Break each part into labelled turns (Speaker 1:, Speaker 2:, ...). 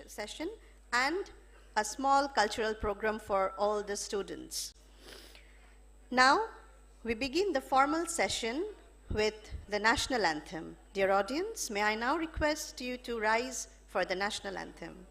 Speaker 1: session and a small cultural program for all the students. Now, we begin the formal session with the national anthem. Dear audience, may I now request you to rise for the national anthem.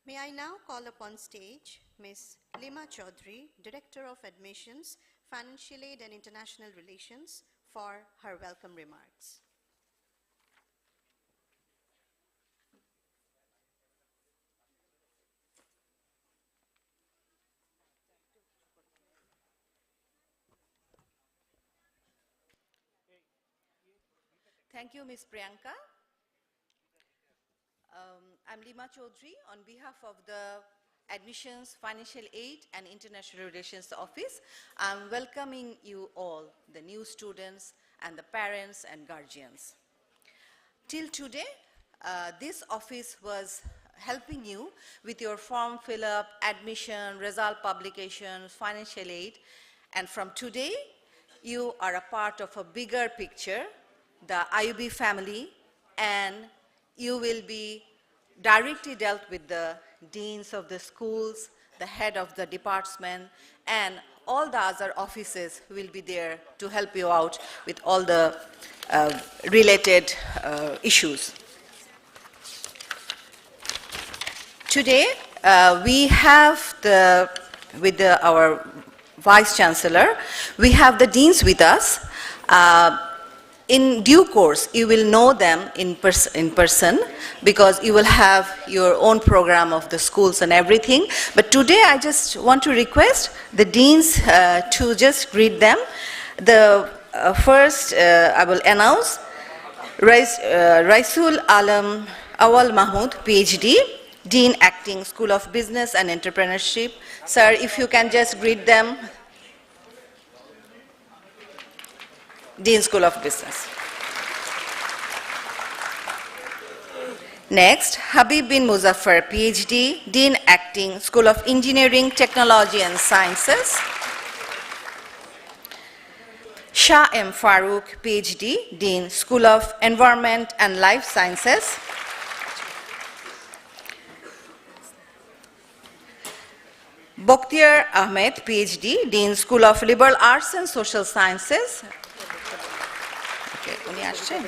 Speaker 1: May I now call upon stage Ms. Lima Chaudhary, Director of Admissions, Financial Aid and International Relations, for her welcome remarks.
Speaker 2: Thank you, Ms. Priyanka. I'm Lima Chaudhary on behalf of the Admissions, Financial Aid and International Relations Office. I'm welcoming you all, the new students and the parents and guardians. Till today, this office was helping you with your form fill-up, admission, result publication, financial aid, and from today, you are a part of a bigger picture, the IUB family, and you will be directly dealt with the deans of the schools, the head of the department, and all the other offices will be there to help you out with all the related issues. Today, we have our Vice Chancellor, we have the deans with us. In due course, you will know them in person because you will have your own program of the schools and everything. But today, I just want to request the deans to just greet them. The first, I will announce Raisul Alam Awal Mahmood, PhD, Dean Acting, School of Business and Entrepreneurship. Sir, if you can just greet them. Dean, School of Business. Next, Habib bin Muzaffar, PhD, Dean Acting, School of Engineering, Technology and Sciences. Shah M. Farooq, PhD, Dean, School of Environment and Life Sciences. Bokhtiar Ahmed, PhD, Dean, School of Liberal Arts and Social Sciences. উনি আসছেন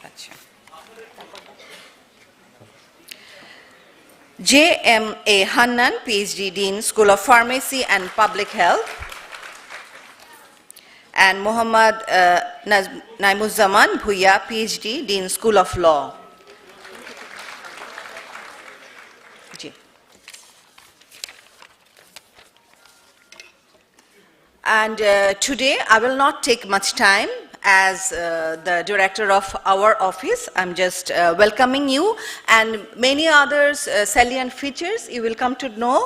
Speaker 2: আচ্ছা JMA Hannan, PhD, Dean, School of Pharmacy and Public Health, and Muhammad Naimuzzaman Bhuiya, PhD, Dean, School of Law. And today, I will not take much time as the director of our office. I'm just welcoming you, and many others salient features you will come to know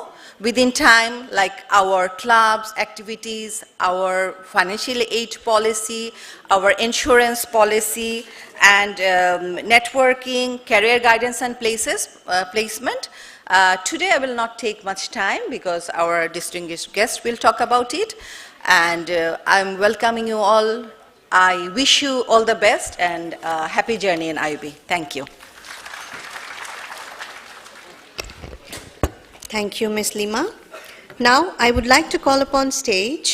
Speaker 2: within time, like our clubs, activities, our financial aid policy, our insurance policy, and networking, career guidance and placement. Today, I will not take much time because our distinguished guest will talk about it. And I'm welcoming you all. I wish you all the best and happy journey in IUB. Thank you.
Speaker 1: Thank you, Ms. Lima. Now, I would like to call upon stage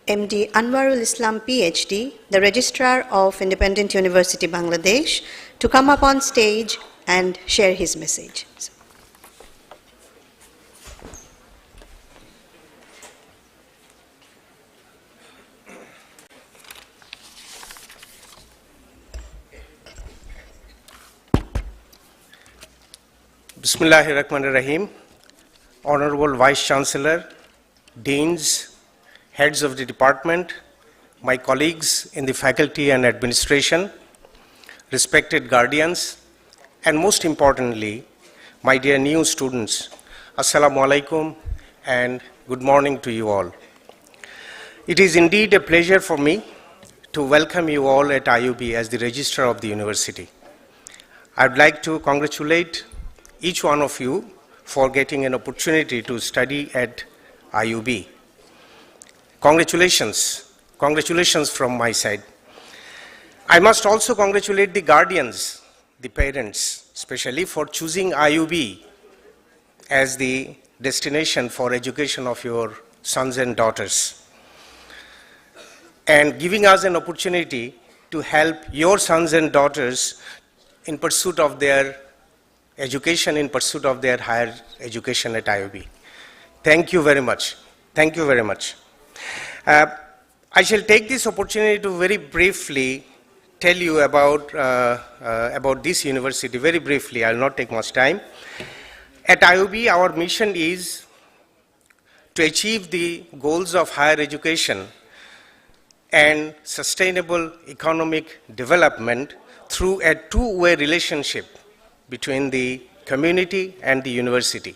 Speaker 1: MD Anwarul Islam, PhD, the Registrar of Independent University, Bangladesh, to come up on stage and share his message.
Speaker 3: Bismillahirrahmanirrahim. Honorable Vice Chancellor, Deans, Heads of the Department, my colleagues in the faculty and administration, respected guardians, and most importantly, my dear new students, Assalamu alaikum and good morning to you all. It is indeed a pleasure for me to welcome you all at IUB as the Registrar of the University. I would like to congratulate each one of you for getting an opportunity to study at IUB. Congratulations from my side. I must also congratulate the guardians, the parents, especially for choosing IUB as the destination for education of your sons and daughters, and giving us an opportunity to help your sons and daughters in pursuit of their education, in pursuit of their higher education at IUB. Thank you very much. Thank you very much. I shall take this opportunity to very briefly tell you about this university. Very briefly, I will not take much time. At IUB, our mission is to achieve the goals of higher education and sustainable economic development through a two-way relationship between the community and the university.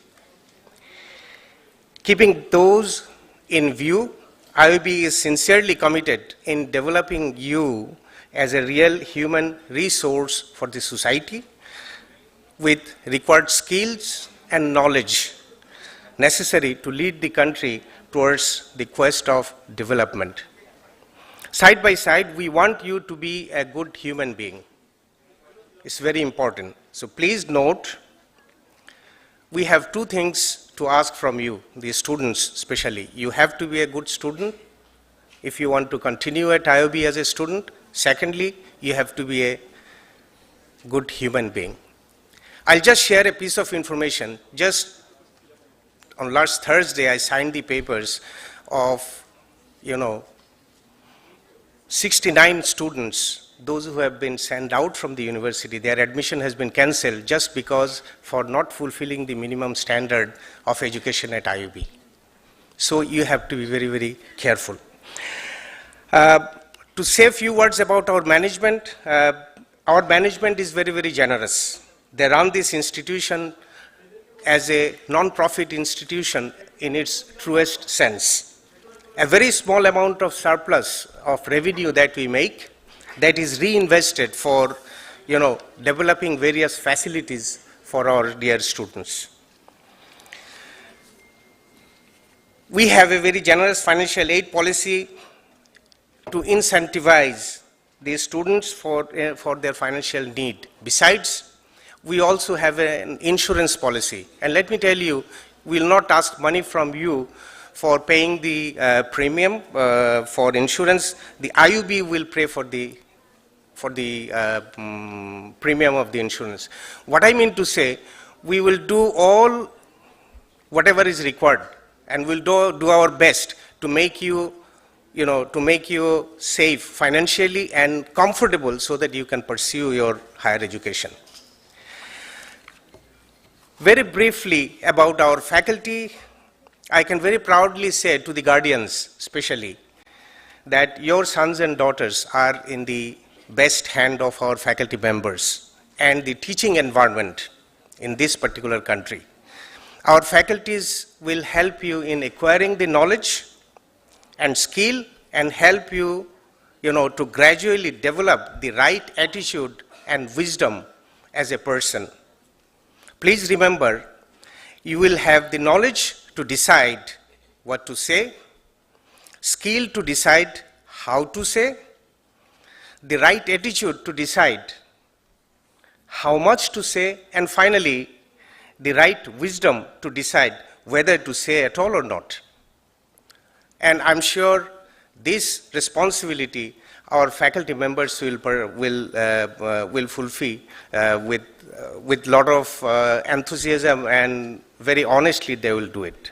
Speaker 3: Keeping those in view, IUB is sincerely committed in developing you as a real human resource for the society with required skills and knowledge necessary to lead the country towards the quest of development. Side by side, we want you to be a good human being. It's very important. So please note, we have two things to ask from you, the students especially. You have to be a good student if you want to continue at IOB as a student. Secondly, you have to be a good human being. I'll just share a piece of information. Just on last Thursday, I signed the papers of, 69 students, those who have been sent out from the university. Their admission has been cancelled just because for not fulfilling the minimum standard of education at IOB. So you have to be very, very careful. To say a few words about our management is very, very generous. They run this institution as a non-profit institution in its truest sense. A very small amount of surplus of revenue that we make, that is reinvested for, developing various facilities for our dear students. We have a very generous financial aid policy to incentivize the students for their financial need. Besides, we also have an insurance policy. And let me tell you, we will not ask money from you for paying the premium for insurance. The IUB will pay for the premium of the insurance. What I mean to say, we will do all whatever is required, and we'll do our best to make you, to make you safe financially and comfortable so that you can pursue your higher education. Very briefly about our faculty, I can very proudly say to the guardians especially that your sons and daughters are in the best hand of our faculty members and the teaching environment in this particular country. Our faculties will help you in acquiring the knowledge and skill and help you, to gradually develop the right attitude and wisdom as a person. Please remember, you will have the knowledge to decide what to say, skill to decide how to say, the right attitude to decide how much to say, and finally, the right wisdom to decide whether to say at all or not. And I'm sure this responsibility our faculty members will fulfill with lot of enthusiasm, and very honestly they will do it.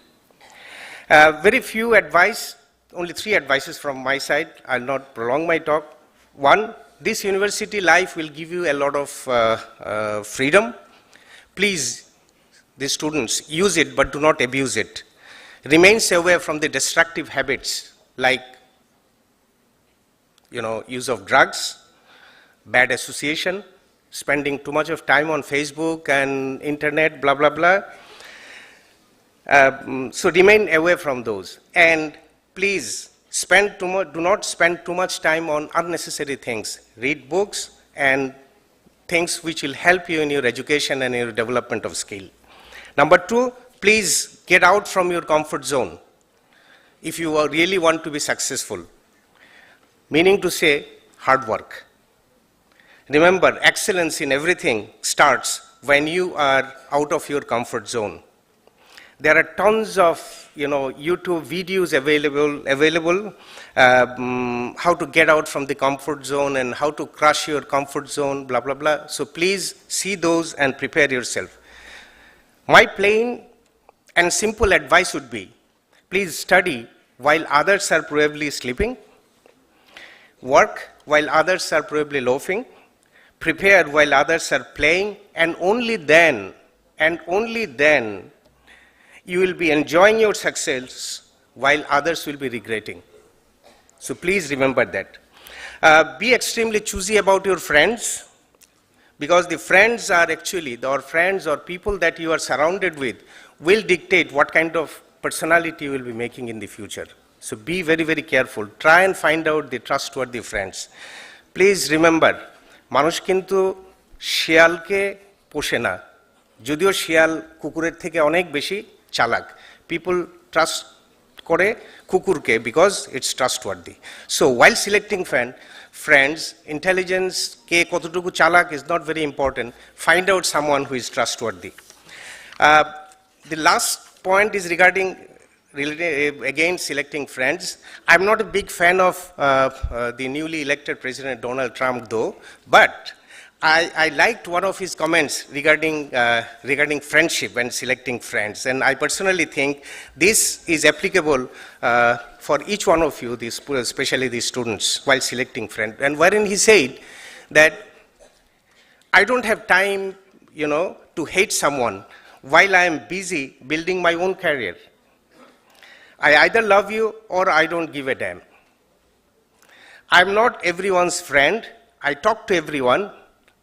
Speaker 3: Very few advice, only 3 advices from my side. I'll not prolong my talk. One, this university life will give you a lot of freedom. Please, the students, use it but do not abuse it. Remain away from the destructive habits like use of drugs, bad association, spending too much of time on Facebook and internet, blah, blah, blah. So remain away from those. And please, do not spend too much time on unnecessary things. Read books and things which will help you in your education and your development of skill. Number 2, please get out from your comfort zone if you really want to be successful. Meaning to say, hard work. Remember, excellence in everything starts when you are out of your comfort zone. There are tons of YouTube videos available how to get out from the comfort zone and how to crush your comfort zone, blah, blah, blah. So please see those and prepare yourself. My plain and simple advice would be, please study while others are probably sleeping, work while others are probably loafing, prepare while others are playing, and only then you will be enjoying your success while others will be regretting. So please remember that. Be extremely choosy about your friends, because the friends are actually, or friends or people that you are surrounded with will dictate what kind of personality you will be making in the future. So be very, very careful. Try and find out the trustworthy friends. Please remember, মানুষ কিন্তু শিয়ালকে পোষে না, যদিও শিয়াল কুকুরের থেকে অনেক বেশি চালাক। people trust করে কুকুরকে because it's trustworthy. So while selecting friends, intelligence কে কতটুকু চালাক is not very important. Find out someone who is trustworthy. The last point is regarding again selecting friends. I'm not a big fan of the newly elected President Donald Trump though, but I liked one of his comments regarding friendship and selecting friends, and I personally think this is applicable for each one of you, especially the students, while selecting friends, and wherein he said that I don't have time, to hate someone while I am busy building my own career. I either love you or I don't give a damn. I'm not everyone's friend. I talk to everyone.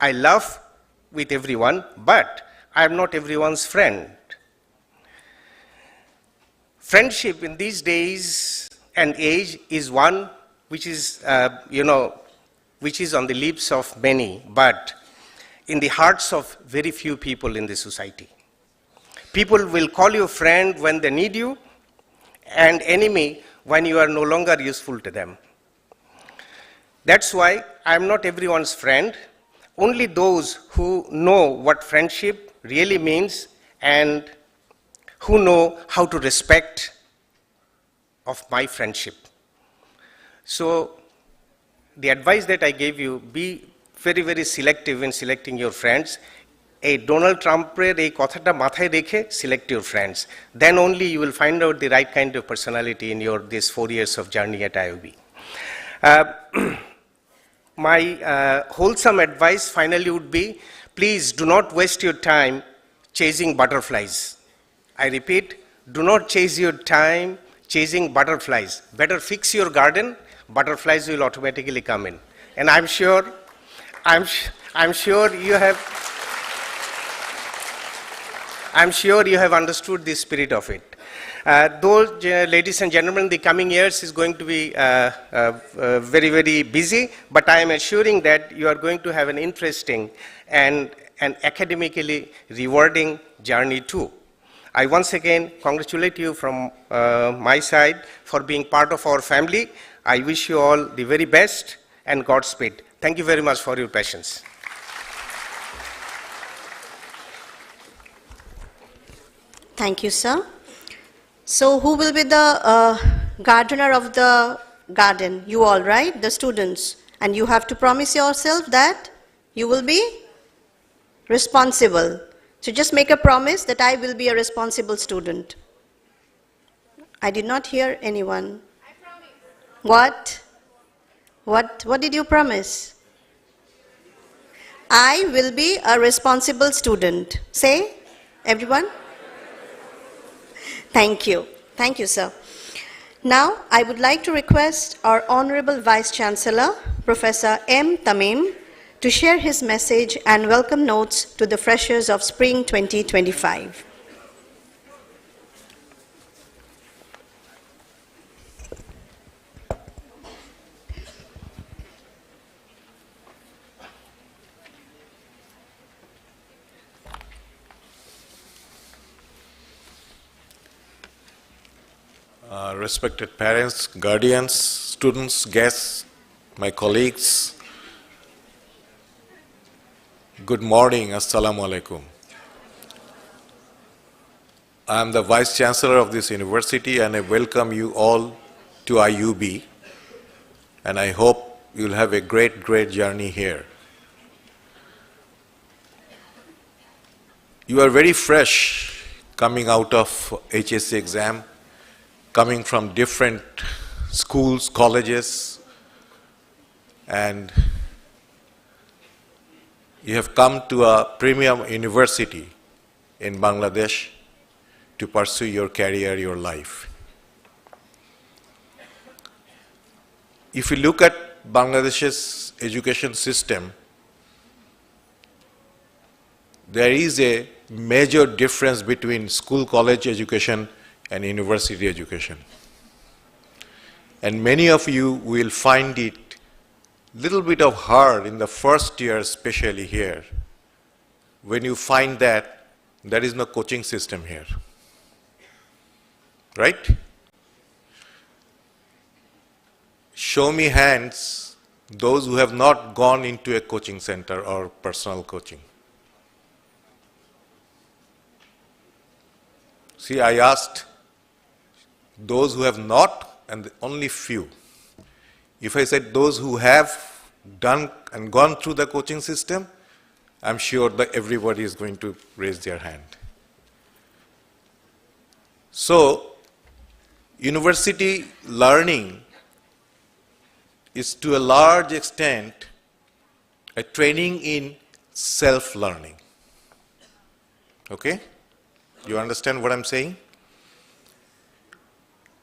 Speaker 3: I love with everyone, but I am not everyone's friend. Friendship in these days and age is one which is, which is on the lips of many, but in the hearts of very few people in the society. People will call you friend when they need you, and enemy when you are no longer useful to them. That's why I am not everyone's friend. Only those who know what friendship really means and who know how to respect of my friendship. So the advice that I gave you, be very, very selective in selecting your friends. A Donald Trump-এর এই কথাটা মাথায় রেখে select your friends. Then only you will find out the right kind of personality in your this 4 years of journey at IOB. My wholesome advice finally would be, please do not waste your time chasing butterflies. I repeat, do not chase your time chasing butterflies. Better fix your garden, butterflies will automatically come in. And I'm sure you have understood the spirit of it. Though, ladies and gentlemen, the coming years is going to be very, very busy, but I am assuring that you are going to have an interesting and an academically rewarding journey too. I once again congratulate you from my side for being part of our family. I wish you all the very best and Godspeed. Thank you very much for your patience.
Speaker 1: Thank you, sir. So who will be the gardener of the garden? You all, right? The students. And you have to promise yourself that you will be responsible. So just make a promise that I will be a responsible student. I did not hear anyone.
Speaker 4: I promise.
Speaker 1: What did you promise? I will be a responsible student. Say, everyone. Thank you. Thank you, sir. Now, I would like to request our Honorable Vice Chancellor, Professor M. Tamim, to share his message and welcome notes to the freshers of Spring 2025.
Speaker 4: Respected parents, guardians, students, guests, my colleagues, good morning, assalamu alaikum. I am the Vice Chancellor of this university and I welcome you all to IUB, and I hope you'll have a great, great journey here. You are very fresh coming out of HSC exam, coming from different schools, colleges, and you have come to a premium university in Bangladesh to pursue your career, your life. If you look at Bangladesh's education system, there is a major difference between school, college education and university education. And many of you will find it little bit of hard in the first year, especially here, when you find that there is no coaching system here. right? Show me hands, those who have not gone into a coaching center or personal coaching. See, I asked those who have not, and only few. If I said those who have done and gone through the coaching system, I'm sure that everybody is going to raise their hand. So, university learning is to a large extent a training in self-learning. Okay? You understand what I'm saying?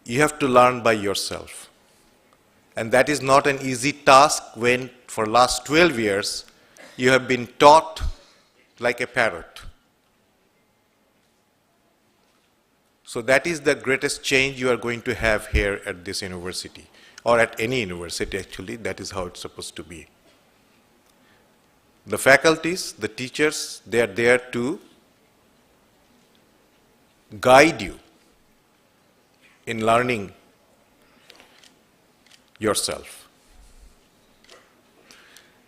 Speaker 4: You have to learn by yourself. And that is not an easy task when for last 12 years you have been taught like a parrot. So that is the greatest change you are going to have here at this university, or at any university actually. That is how it's supposed to be. The faculties, the teachers, they are there to guide you in learning yourself.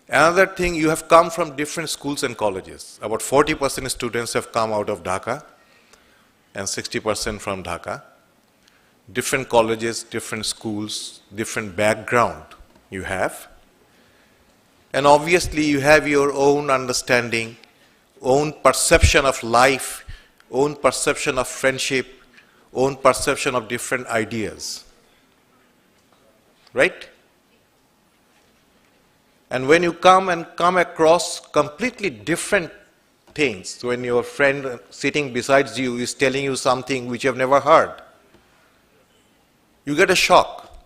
Speaker 4: Another thing, you have come from different schools and colleges. About 40% students have come out of Dhaka and 60% from Dhaka. Different colleges, different schools, different background you have. And obviously you have your own understanding, own perception of life, own perception of friendship, own perception of different ideas. Right? And when you come across completely different things, when your friend sitting beside you is telling you something which you have never heard, you get a shock.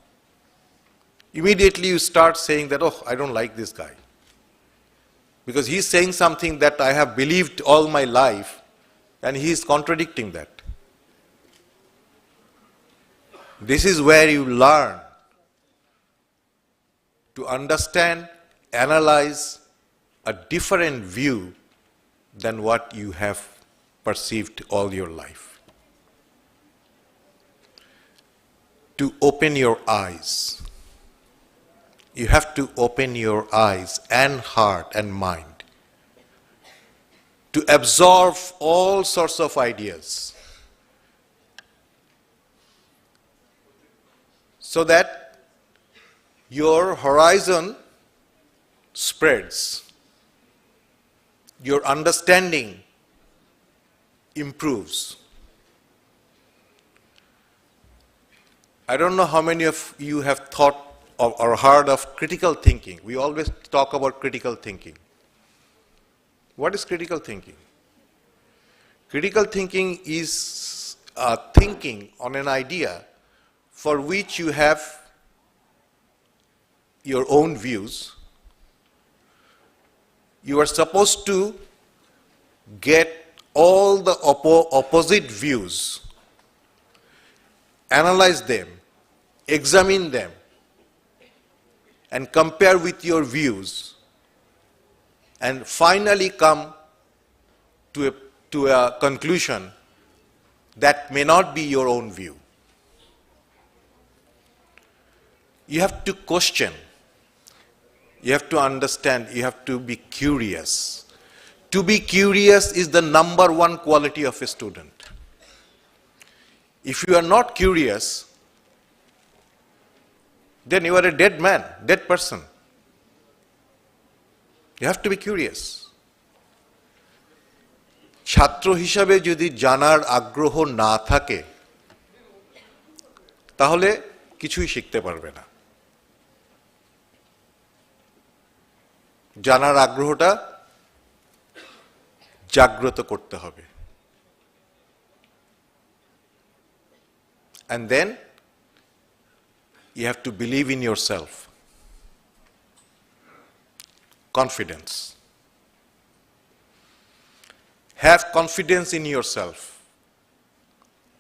Speaker 4: Immediately you start saying that, oh, I don't like this guy. Because he's saying something that I have believed all my life, and he is contradicting that. This is where you learn to understand, analyze a different view than what you have perceived all your life. To open your eyes. You have to open your eyes and heart and mind to absorb all sorts of ideas so that your horizon spreads, your understanding improves. I don't know how many of you have thought or heard of critical thinking. We always talk about critical thinking. What is critical thinking? Critical thinking is thinking on an idea for which you have your own views. You are supposed to get all the opposite views, analyze them, examine them, and compare with your views, and finally come to a conclusion that may not be your own view. You have to question, you have to understand, you have to be curious. To be curious is the number one quality of a student. If you are not curious, then you are a dead man, dead person. You have to be curious. ছাত্র হিসাবে যদি জানার আগ্রহ না থাকে তাহলে কিছুই শিখতে পারবে না। জানার আগ্রহটা জাগ্রত করতে হবে। And then you have to believe in yourself. Confidence. Have confidence in yourself.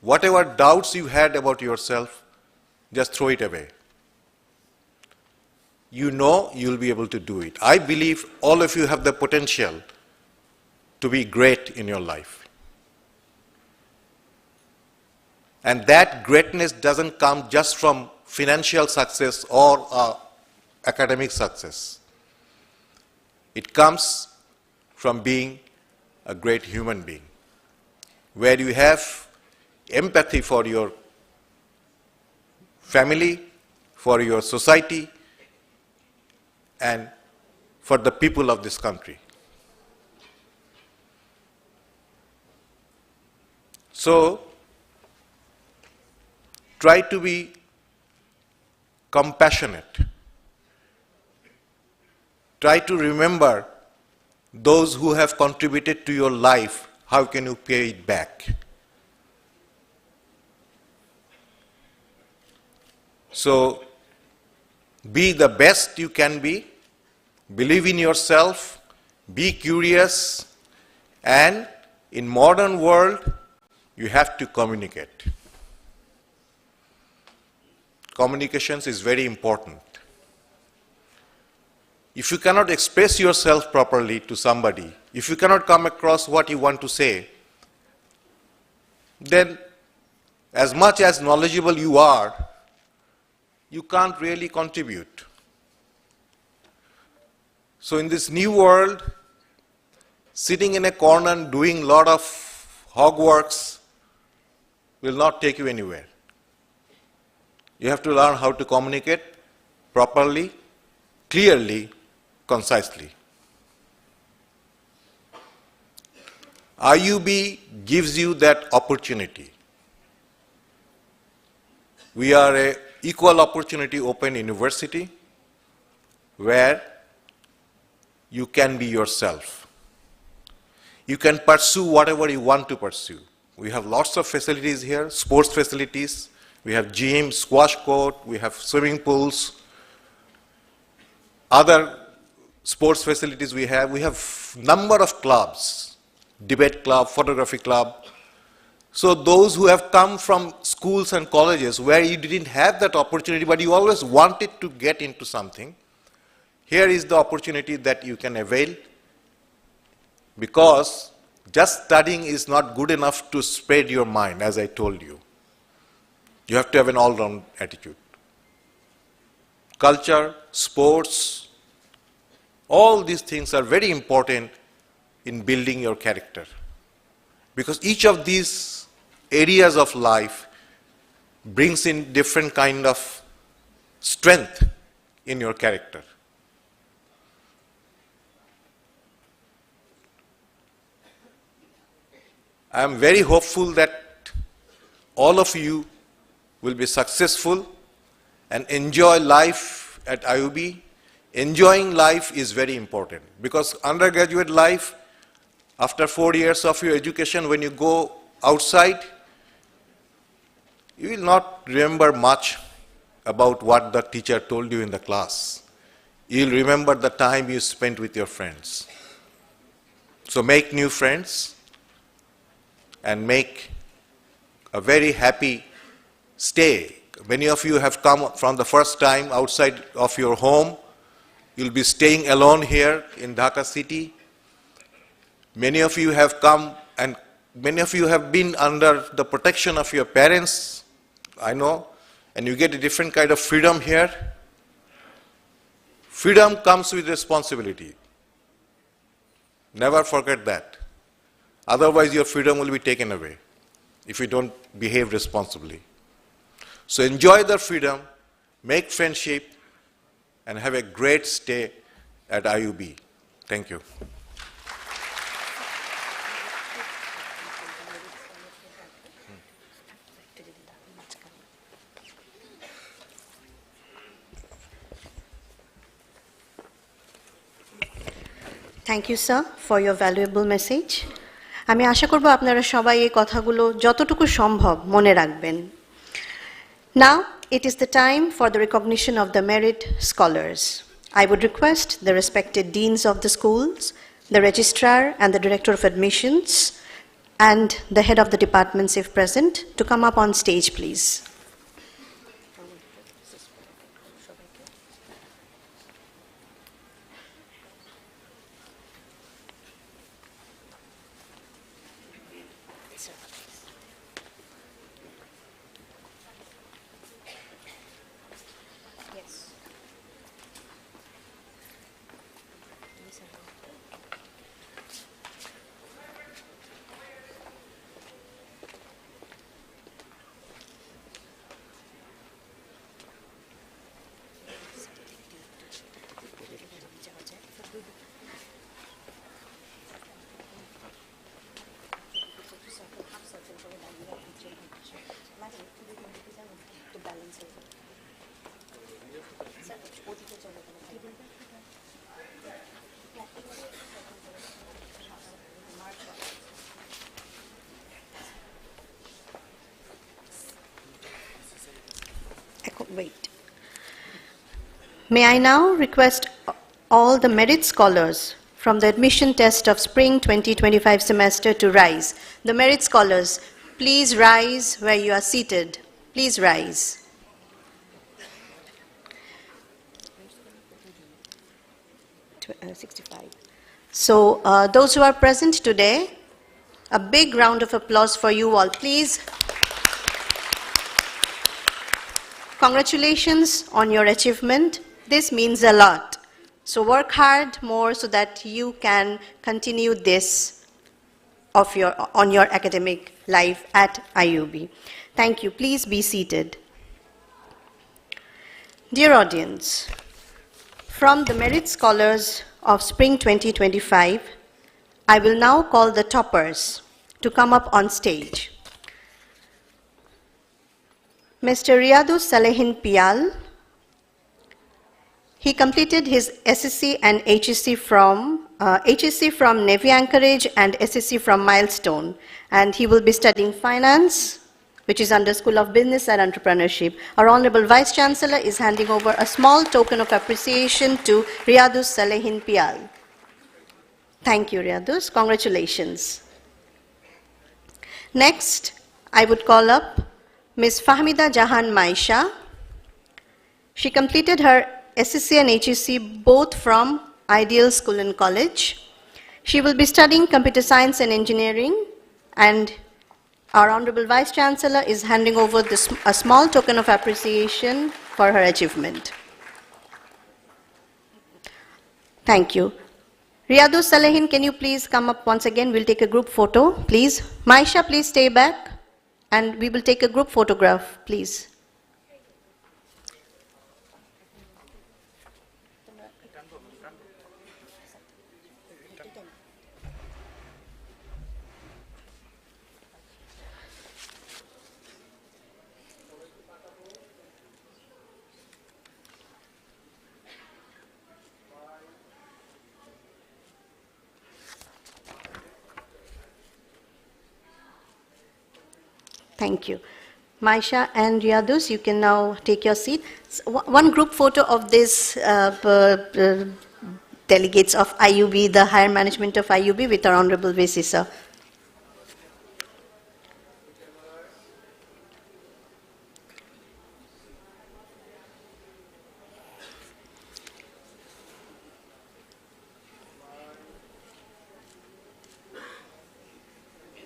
Speaker 4: Whatever doubts you had about yourself, just throw it away. You know you'll be able to do it. I believe all of you have the potential to be great in your life. And that greatness doesn't come just from financial success or academic success. It comes from being a great human being, where you have empathy for your family, for your society, and for the people of this country. So, try to be compassionate. Try to remember those who have contributed to your life. How can you pay it back? So, be the best you can be, believe in yourself, be curious, and in modern world, you have to communicate. Communications is very important. If you cannot express yourself properly to somebody, if you cannot come across what you want to say, then as much as knowledgeable you are, you can't really contribute. So in this new world, sitting in a corner and doing a lot of hogworks will not take you anywhere. You have to learn how to communicate properly, clearly, concisely. IUB gives you that opportunity. We are an equal opportunity open university where you can be yourself. You can pursue whatever you want to pursue. We have lots of facilities here, sports facilities. We have gym, squash court, we have swimming pools. Other sports facilities we have number of clubs, debate club, photography club. So those who have come from schools and colleges where you didn't have that opportunity, but you always wanted to get into something, here is the opportunity that you can avail, because just studying is not good enough to spread your mind, as I told you. You have to have an all-round attitude. Culture, sports, all these things are very important in building your character. Because each of these areas of life brings in different kind of strength in your character. I am very hopeful that all of you will be successful and enjoy life at IUB. Enjoying life is very important, because undergraduate life, after 4 years of your education, when you go outside, you will not remember much about what the teacher told you in the class. You will remember the time you spent with your friends. So make new friends and make a very happy stay. Many of you have come from the first time outside of your home. You'll be staying alone here in Dhaka city. Many of you have come, and many of you have been under the protection of your parents, I know, and you get a different kind of freedom here. Freedom comes with responsibility. Never forget that. Otherwise, your freedom will be taken away if you don't behave responsibly. So enjoy the freedom, make friendship, and have a great stay at IUB. Thank you.
Speaker 1: Thank you, sir, for your valuable message. আমি আশা করব আপনারা সবাই এই কথাগুলো যতটুকু সম্ভব মনে রাখবেন। Now, it is the time for the recognition of the merit scholars. I would request the respected deans of the schools, the registrar and the director of admissions, and the head of the departments, if present, to come up on stage, please. Wait. May I now request all the merit scholars from the admission test of spring 2025 semester to rise. The merit scholars, please rise where you are seated. Please rise. Uh, 65. So those who are present today, a big round of applause for you all, please. Congratulations on your achievement. This means a lot. So work hard more so that you can continue this on your academic life at IUB. Thank you. Please be seated. Dear audience, from the merit scholars of spring 2025, I will now call the toppers to come up on stage. Mr. Riyadus Salehin Pial, he completed his SSC and HSC from Navy Anchorage and SSC from Milestone, and he will be studying finance, which is under School of Business and Entrepreneurship. Our Honorable Vice Chancellor is handing over a small token of appreciation to Riyadus Salehin Pial. Thank you, Riyadus. Congratulations. Next, I would call up Ms. Fahmida Jahan Maisha. She completed her SSC and HSC both from Ideal School and College. She will be studying Computer Science and Engineering, and our Honorable Vice Chancellor is handing over a small token of appreciation for her achievement. Thank you. Riyadus Salehin, can you please come up once again? We'll take a group photo, please. Maisha, please stay back, and we will take a group photograph, please. Thank you. Maisha and Riyadus, you can now take your seat. One group photo of this delegates of IUB, the higher management of IUB, with our Honorable VC, sir.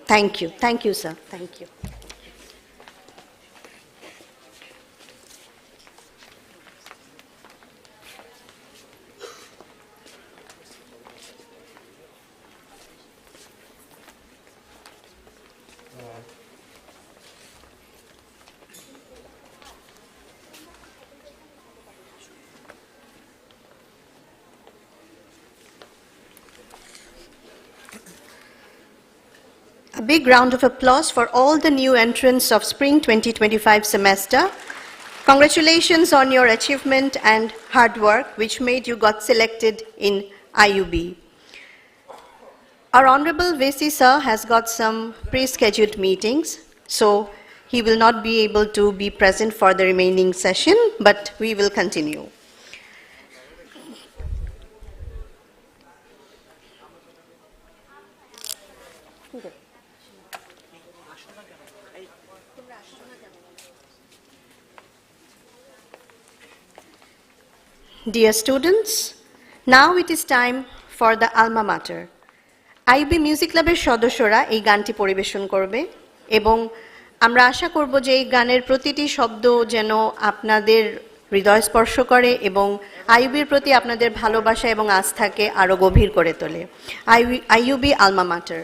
Speaker 1: Thank you. Thank you, sir. Thank you. A big round of applause for all the new entrants of spring 2025 semester. Congratulations on your achievement and hard work, which made you got selected in IUB. Our Honorable VC sir has got some pre-scheduled meetings, so he will not be able to be present for the remaining session, but we will continue. Dear students, now it is time for the alma mater. IB music ক্লাবের সদস্যরা এই গানটি পরিবেশন করবে এবং আমরা আশা করব যে এই গানের প্রতিটি শব্দ যেন আপনাদের হৃদয় স্পর্শ করে এবং আইইবির প্রতি আপনাদের ভালোবাসা এবং আস্থাকে আরো গভীর করে তোলে। IEB Alma matter.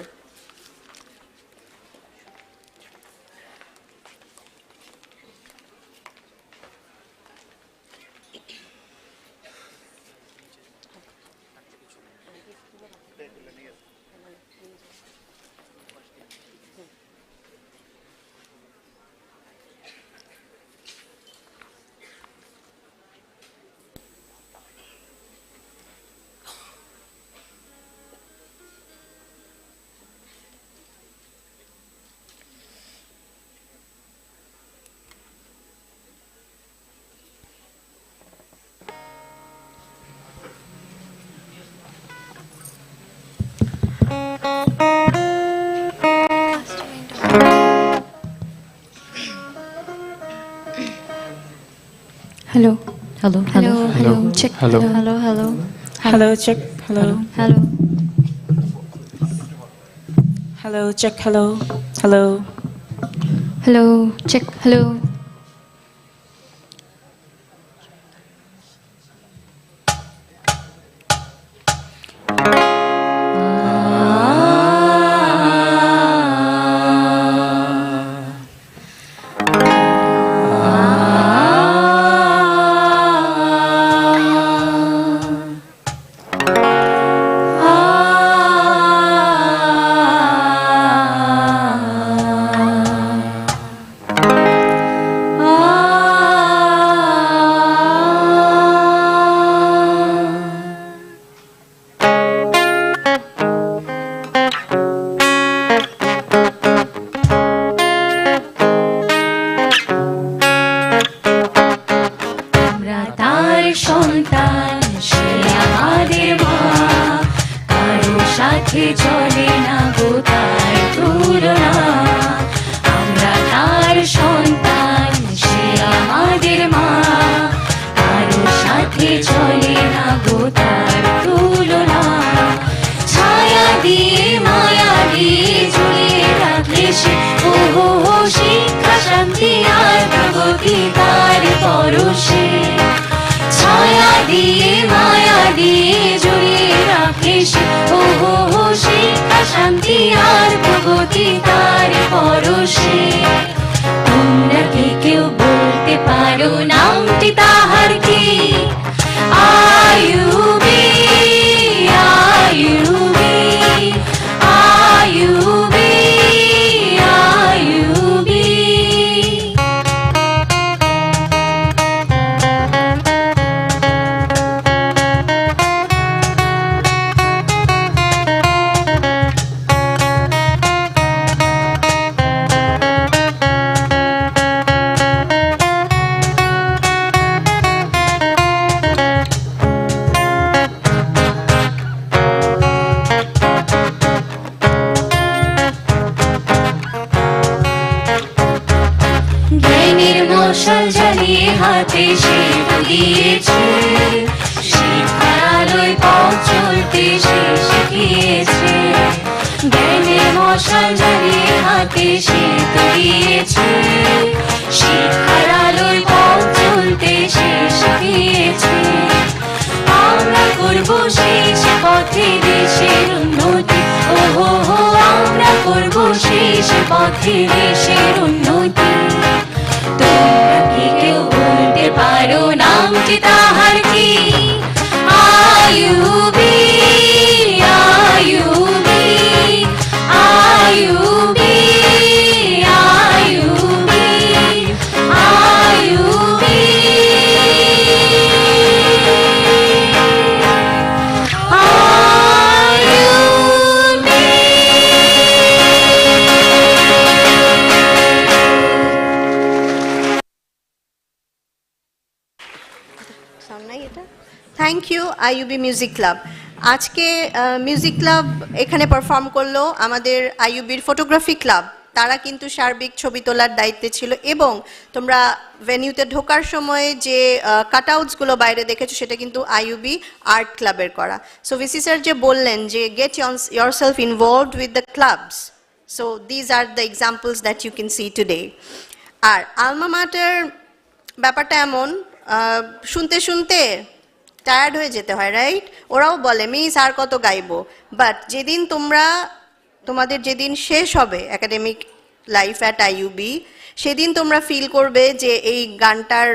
Speaker 5: Hello.
Speaker 6: Hello.
Speaker 5: Hello. Hello. Check.
Speaker 6: Hello.
Speaker 5: Hello. Hello.
Speaker 6: Hello, check. Hello.
Speaker 5: Hello.
Speaker 6: Hello, check. Hello. Hello.
Speaker 5: Hello. Check. Hello.
Speaker 1: Thank you IUB music club. আজকে মিউজিক ক্লাব এখানে পারফর্ম করলো, আমাদের আইইউবির ফটোগ্রাফি ক্লাব তারা কিন্তু সার্বিক ছবি তোলার দায়িত্বে ছিল, এবং তোমরা ভেনিউতে ঢোকার সময় যে কাটআউটসগুলো বাইরে দেখেছো সেটা কিন্তু আইইউবি আর্ট ক্লাবের করা। সো ভিসি স্যার যে বললেন যে gate yourself involved with the clubs, so these are the examples that you can see today. আর আলমা মাটার ব্যাপারটা এমন, শুনতে শুনতে টায়ার্ড হয়ে যেতে হয়, রাইট? ওরাও বলে মিস আর কত গাইবো, বাট যেদিন তোমাদের যেদিন শেষ হবে একাডেমিক লাইফ অ্যাট আইইউবি, সেদিন তোমরা ফিল করবে যে এই গানটার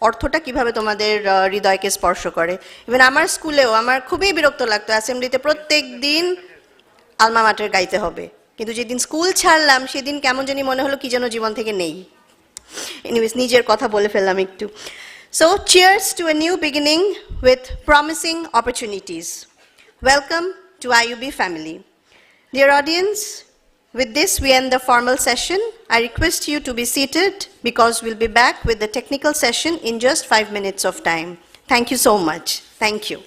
Speaker 1: অর্থটা কিভাবে তোমাদের হৃদয়কে স্পর্শ করে। ইভেন আমার স্কুলেও আমার খুবই বিরক্ত লাগতো, অ্যাসেম্বলিতে প্রত্যেক দিন আলমা মাটার গাইতে হবে, কিন্তু যেদিন স্কুল ছাড়লাম সেদিন কেমন জানি মনে হলো কি যেন জীবন থেকে নেই। এনিওয়েজ, নিজের কথা বলে ফেললাম একটু। So, cheers to a new beginning with promising opportunities. Welcome to IUB family. Dear audience, with this we end the formal session. I request you to be seated because we'll be back with the technical session in just 5 minutes of time. Thank you so much. Thank you.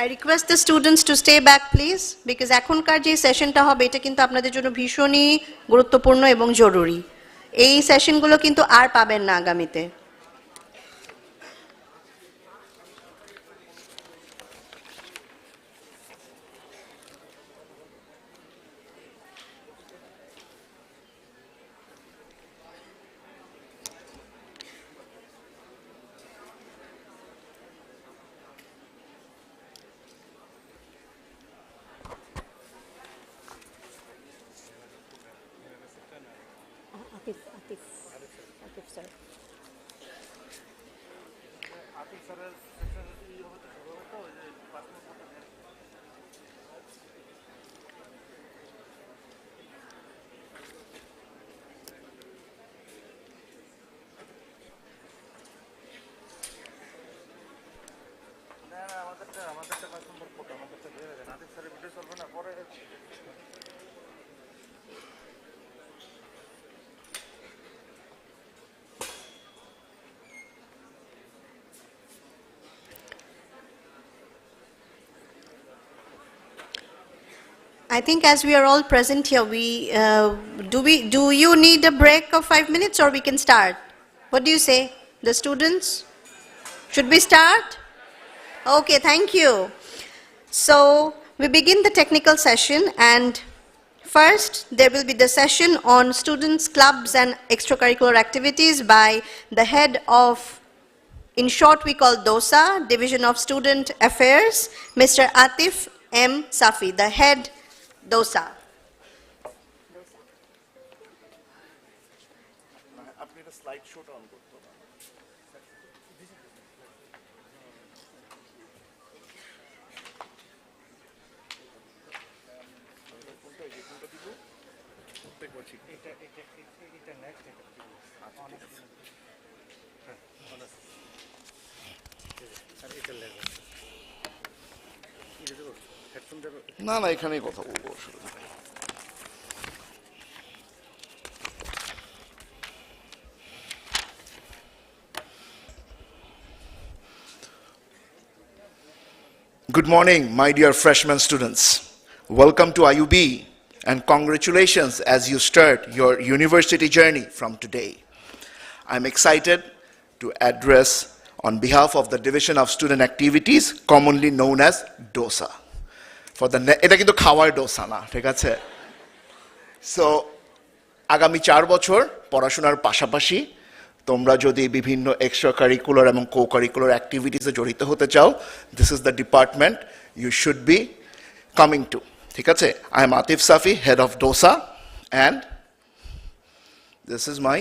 Speaker 1: I request the students to stay back please because এখনকার যে সেশনটা হবে এটা কিন্তু আপনাদের জন্য ভীষণই গুরুত্বপূর্ণ এবং জরুরি এই সেশনগুলো কিন্তু আর পাবেন না আগামীতে I think as we are all present here, do you need a break of 5 minutes or we can start? What do you say? The students? Should we start? Okay, thank you. So we begin the technical session and first there will be the session on students, clubs and extracurricular activities by the head of, in short we call DOSA, Division of Student Affairs, Mr. Atif M. Safi, the head DOSA.
Speaker 7: না না এখানেই কথা বলবো Good morning, my dear freshman students. Welcome to IUB and congratulations as you start your university journey from today. I'm excited to address on behalf of the Division of Student Activities, commonly known as DOSA. এটা কিন্তু খাওয়ার ডোসা না ঠিক আছে so আগামী 4 বছর পড়াশোনার পাশাপাশি তোমরা যদি বিভিন্ন এক্সট্রা কারিকুলার এবং কো কারিকুলার অ্যাক্টিভিটিসে জড়িত হতে চাও this is the department you should be coming to ঠিক আছে I am Atif Safi head of DOSA and this is my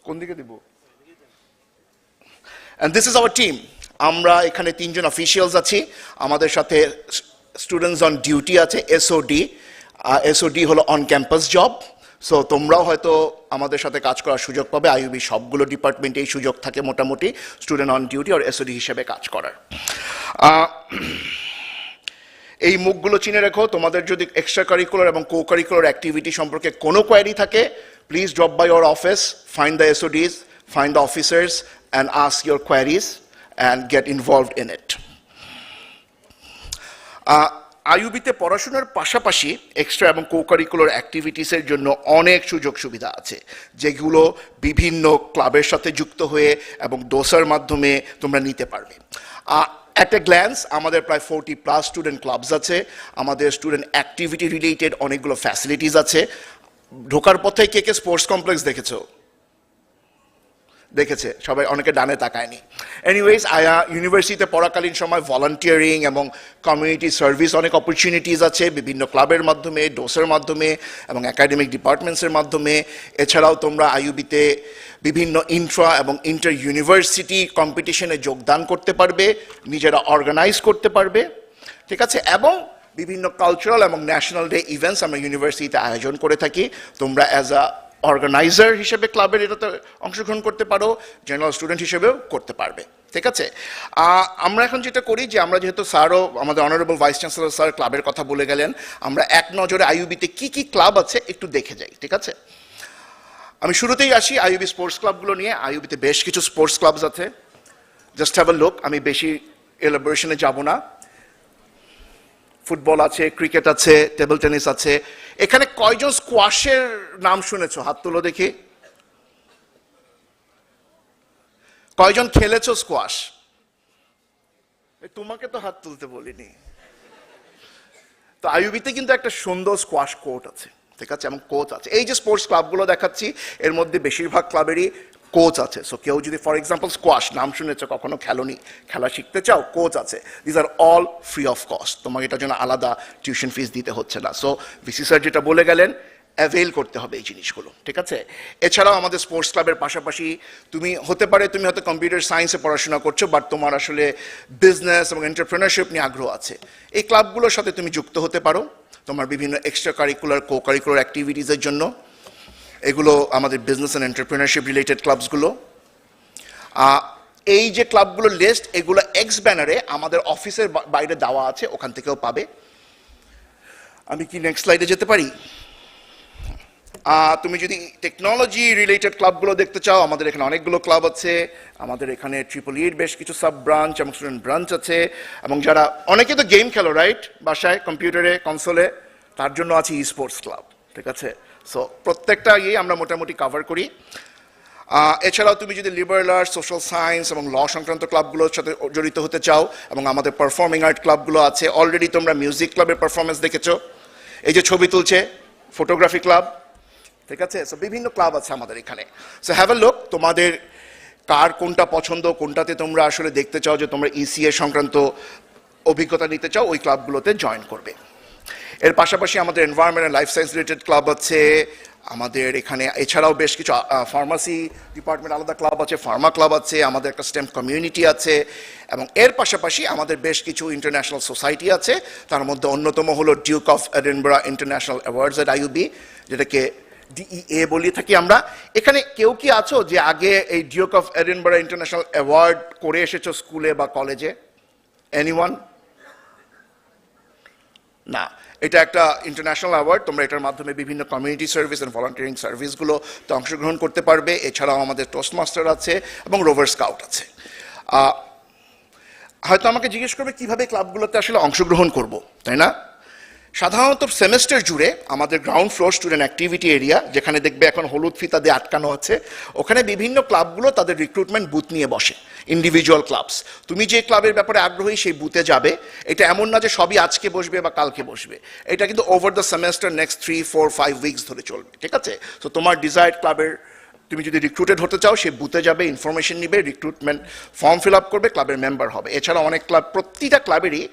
Speaker 7: কোন দিকে দিব and this is our team আমরা এখানে 3 জন অফিশিয়ালস আছি আমাদের সাথে স্টুডেন্টস অন ডিউটি আছে এসওডি হলো অন ক্যাম্পাস জব সো তোমরাও হয়তো আমাদের সাথে কাজ করার সুযোগ পাবে আইইউবি সবগুলো ডিপার্টমেন্টে এই সুযোগ থাকে মোটামুটি স্টুডেন্ট অন ডিউটি আর এসওডি হিসেবে কাজ করার এই মুখগুলো চিনে রাখো তোমাদের যদি এক্সট্রা কারিকুলার এবং কো কারিকুলার অ্যাক্টিভিটি সম্পর্কে কোনো কোয়ারি থাকে please drop by our office find the SODs find the officers and ask your queries and get involved in it. আইইউবিতে পড়াশোনার পাশাপাশি এক্সট্রা এবং কো-কারিকুলার অ্যাক্টিভিটিসের জন্য অনেক সুযোগ সুবিধা আছে যেগুলো বিভিন্ন ক্লাবের সাথে যুক্ত হয়ে এবং ডোসার মাধ্যমে তোমরা নিতে পারবে at a glance আমাদের প্রায় 40+ স্টুডেন্ট ক্লাবস আছে আমাদের স্টুডেন্ট অ্যাক্টিভিটি রিলেটেড অনেকগুলো ফ্যাসিলিটিস আছে ঢোকার পথে কে স্পোর্টস কমপ্লেক্স দেখেছো দেখেছে সবাই অনেকে ডানে তাকায়নি এনিওয়েজ ইউনিভার্সিটিতে পড়াকালীন সময় ভলান্টিয়ারিং এবং কমিউনিটি সার্ভিস অনেক অপরচুনিটিস আছে বিভিন্ন ক্লাবের মাধ্যমে ডোসের মাধ্যমে এবং একাডেমিক ডিপার্টমেন্টসের মাধ্যমে এছাড়াও তোমরা আইইউবিতে বিভিন্ন ইন্ট্রা এবং ইন্টার ইউনিভার্সিটি কম্পিটিশনে যোগদান করতে পারবে নিজেরা অর্গানাইজ করতে পারবে ঠিক আছে এবং বিভিন্ন কালচারাল এবং ন্যাশনাল ডে ইভেন্টস আমরা ইউনিভার্সিটিতে আয়োজন করে থাকি তোমরা অ্যাজ আ অর্গানাইজার হিসেবে ক্লাবের এটাতে অংশগ্রহণ করতে পারো জেনারেল স্টুডেন্ট হিসেবেও করতে পারবে ঠিক আছে আমরা এখন যেটা করি যে আমরা যেহেতু স্যারও আমাদের অনারেবল ভাইস চ্যান্সেলর স্যার ক্লাবের কথা বলে গেলেন আমরা এক নজরে আইইউবিতে কি কি ক্লাব আছে একটু দেখে যাই ঠিক আছে আমি শুরুতেই আসি আইইউবি স্পোর্টস ক্লাবগুলো নিয়ে আইইউবিতে বেশ কিছু স্পোর্টস ক্লাবস আছে জাস্ট হ্যাভ আ লুক আমি বেশি এলাবোরেশনে যাব না। ফুটবল আছে, ক্রিকেট আছে, টেবিল টেনিস আছে। এখানে কয়জন স্কোয়াশের নাম শুনেছো? হাত তুলো দেখি। কয়জন খেলেছো স্কোয়াশ? তোমাকে তো হাত তুলতে বলিনি। তো আইইউবিতে কিন্তু একটা সুন্দর স্কোয়াশ কোর্ট আছে, ঠিক আছে, এবং কোচ আছে। এই যে স্পোর্টস ক্লাবগুলো দেখাচ্ছি এর মধ্যে বেশিরভাগ ক্লাবেরই কোচ আছে। সো কেউ যদি ফর এক্সাম্পল স্কোয়াশ নাম শুনেছো, কখনো খেলোনি, খেলা শিখতে চাও, কোচ আছে। These are all free of cost, তোমাকে এটার জন্য আলাদা টিউশন ফিস দিতে হচ্ছে না। সো ভিসি স্যার যেটা বলে গেলেন, অ্যাভেল করতে হবে এই জিনিসগুলো, ঠিক আছে। এছাড়াও আমাদের স্পোর্টস ক্লাবের পাশাপাশি তুমি হয়তো কম্পিউটার সায়েন্সে পড়াশোনা করছো, বাট তোমার আসলে বিজনেস এবং এন্টারপ্রেনারশিপ নিয়ে আগ্রহ আছে, এই ক্লাবগুলোর সাথে তুমি যুক্ত হতে পারো তোমার বিভিন্ন এক্সট্রা কারিকুলার কো কারিকুলার অ্যাক্টিভিটিসের জন্য। এগুলো আমাদের বিজনেস অ্যান্ড এন্টারপ্রেনারশিপ রিলেটেড ক্লাবসগুলো। এই যে ক্লাবগুলোর লিস্ট, এগুলো এক্স ব্যানারে আমাদের অফিসের বাইরে দেওয়া আছে, ওখান থেকেও পাবে। আমি কি নেক্সট স্লাইডে যেতে পারি? তুমি যদি টেকনোলজি রিলেটেড ক্লাবগুলো দেখতে চাও, আমাদের এখানে অনেকগুলো ক্লাব আছে। আমাদের এখানে EEE বেশ কিছু সাব ব্রাঞ্চ এবং স্টুডেন্ট ব্রাঞ্চ আছে। এবং যারা অনেকে তো গেম খেলো, রাইট, বাসায় কম্পিউটারে কনসোলে, তার জন্য আছে ই স্পোর্টস ক্লাব, ঠিক আছে। সো প্রত্যেকটা আমরা মোটামুটি কভার করি। এছাড়াও তুমি যদি লিবারেল আর্টস, সোশ্যাল সায়েন্স এবং ল সংক্রান্ত ক্লাবগুলোর সাথে জড়িত হতে চাও, এবং আমাদের পারফর্মিং আর্ট ক্লাবগুলো আছে। অলরেডি তোমরা মিউজিক ক্লাবের পারফরমেন্স দেখেছো, এই যে ছবি তুলছে, ফটোগ্রাফি ক্লাব, ঠিক আছে। সো বিভিন্ন ক্লাব আছে আমাদের এখানে। সো হ্যাভ আ লুক, তোমাদের কার কোনটা পছন্দ, কোনটাতে তোমরা আসলে দেখতে চাও যে তোমরা ইসিএ সংক্রান্ত অভিজ্ঞতা নিতে চাও, ওই ক্লাবগুলোতে জয়েন করবে। এর পাশাপাশি আমাদের environment and life science related club আছে আমাদের এখানে। এছাড়াও বেশ কিছু ফার্মাসি ডিপার্টমেন্ট আলাদা ক্লাব আছে, ফার্মা ক্লাব আছে, আমাদের একটা স্টেম কমিউনিটি আছে, এবং এর পাশাপাশি আমাদের বেশ কিছু ইন্টারন্যাশনাল সোসাইটি আছে। তার মধ্যে অন্যতম হলো Duke of Edinburgh international awards at IUB, যেটাকে DEA বলি থাকি আমরা। এখানে কেউ কি আছো যে আগে এই Duke of Edinburgh international award করে এসেছো স্কুলে বা কলেজে? এনিওয়ান? না, এটা একটা ইন্টারন্যাশনাল অ্যাওয়ার্ড। তোমরা এটার মাধ্যমে বিভিন্ন কমিউনিটি সার্ভিস অ্যান্ড ভলান্টিয়ারিং সার্ভিসগুলোতে অংশগ্রহণ করতে পারবে। এছাড়াও আমাদের টোস্ট মাস্টার আছে এবং রোভার স্কাউট আছে। হয়তো আমাকে জিজ্ঞেস করবে কিভাবে ক্লাবগুলোতে আসলে অংশগ্রহণ করব, তাই না? সাধারণত সেমেস্টার জুড়ে আমাদের ground floor student activity area, যেখানে দেখবে এখন হলুদ ফিতা দিয়ে আটকানো আছে, ওখানে বিভিন্ন ক্লাবগুলো তাদের রিক্রুটমেন্ট বুথ নিয়ে বসে, ইন্ডিভিজুয়াল ক্লাবস। তুমি যে ক্লাবের ব্যাপারে আগ্রহী সেই বুথে যাবে। এটা এমন না যে সবই আজকে বসবে বা কালকে বসবে, এটা কিন্তু over the semester next 3, 4, 5 weeks ধরে চলবে, ঠিক আছে। তো তোমার ডিজায়ার্ড ক্লাবের তুমি যদি রিক্রুটেড হতে চাও, সেই বুথে যাবে, ইনফরমেশন নিবে, রিক্রুটমেন্ট ফর্ম ফিল আপ করবে, ক্লাবের মেম্বার হবে। এছাড়া অনেক ক্লাব, প্রতিটা ক্লাবেরই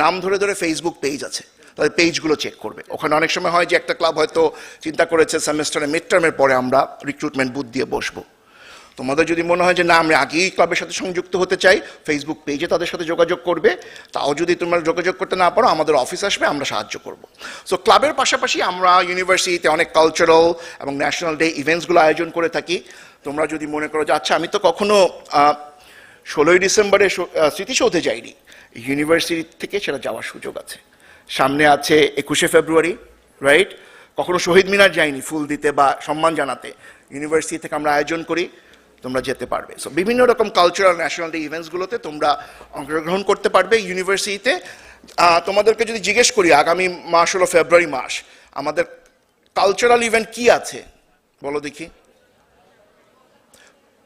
Speaker 7: নাম ধরে ধরে ফেসবুক পেজ আছে, তাদের পেজগুলো চেক করবে। ওখানে অনেক সময় হয় যে একটা ক্লাব হয়তো চিন্তা করেছে সেমেস্টারে মিড টার্মের পরে আমরা রিক্রুটমেন্ট বুথ দিয়ে বসবো। তোমাদের যদি মনে হয় যে না আমরা আগেই ক্লাবের সাথে সংযুক্ত হতে চাই, ফেসবুক পেজে তাদের সাথে যোগাযোগ করবে। তাও যদি তোমরা যোগাযোগ করতে না পারো, আমাদের অফিস আসবে, আমরা সাহায্য করব। সো ক্লাবের পাশাপাশি আমরা ইউনিভার্সিটিতে অনেক কালচারাল এবং ন্যাশনাল ডে ইভেন্টসগুলো আয়োজন করে থাকি। তোমরা যদি মনে করো যে আচ্ছা আমি তো কখনো 16ই ডিসেম্বরে স্মৃতিসৌধে যাইনি, ইউনিভার্সিটি থেকে সেটা যাওয়ার সুযোগ আছে। সামনে আছে 21শে ফেব্রুয়ারি, রাইট? কখনো শহীদ মিনার যাইনি ফুল দিতে বা সম্মান জানাতে, ইউনিভার্সিটি থেকে আমরা আয়োজন করি, তোমরা যেতে পারবে। সো বিভিন্ন রকম কালচারাল ন্যাশনাল ডে ইভেন্টসগুলোতে তোমরা অংশগ্রহণ করতে পারবে ইউনিভার্সিটিতে। তোমাদেরকে যদি জিজ্ঞেস করি আগামী মাস হলো ফেব্রুয়ারি মাস, আমাদের কালচারাল ইভেন্ট কি আছে বলো দেখি?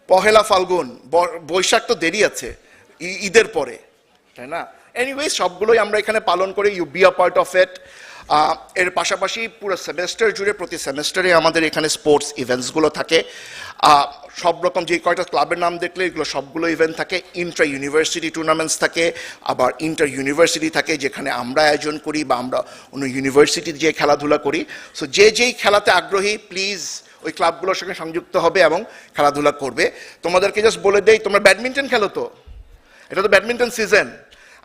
Speaker 7: পহেলা ফাল্গুন, বৈশাখ তো দেরি আছে, ঈদের পরে, তাই না? এনিওয়েজ সবগুলোই আমরা এখানে পালন করি, you be a part of it. এর পাশাপাশি পুরো সেমেস্টার জুড়ে প্রতি সেমেস্টারে আমাদের এখানে স্পোর্টস ইভেন্টসগুলো থাকে। সব রকম যে কয়টা ক্লাবের নাম দেখলে এগুলো সবগুলো ইভেন্ট থাকে। ইন্টার ইউনিভার্সিটি টুর্নামেন্টস থাকে, আবার ইন্টার ইউনিভার্সিটি থাকে যেখানে আমরা আয়োজন করি বা আমরা অন্য ইউনিভার্সিটিতে যে খেলাধুলা করি। সো যেই খেলাতে আগ্রহী প্লিজ ওই ক্লাবগুলোর সঙ্গে সংযুক্ত হবে এবং খেলাধুলা করবে। তোমাদেরকে জাস্ট বলে দেই, তোমরা ব্যাডমিন্টন খেলো তো? এটা তো ব্যাডমিন্টন সিজন।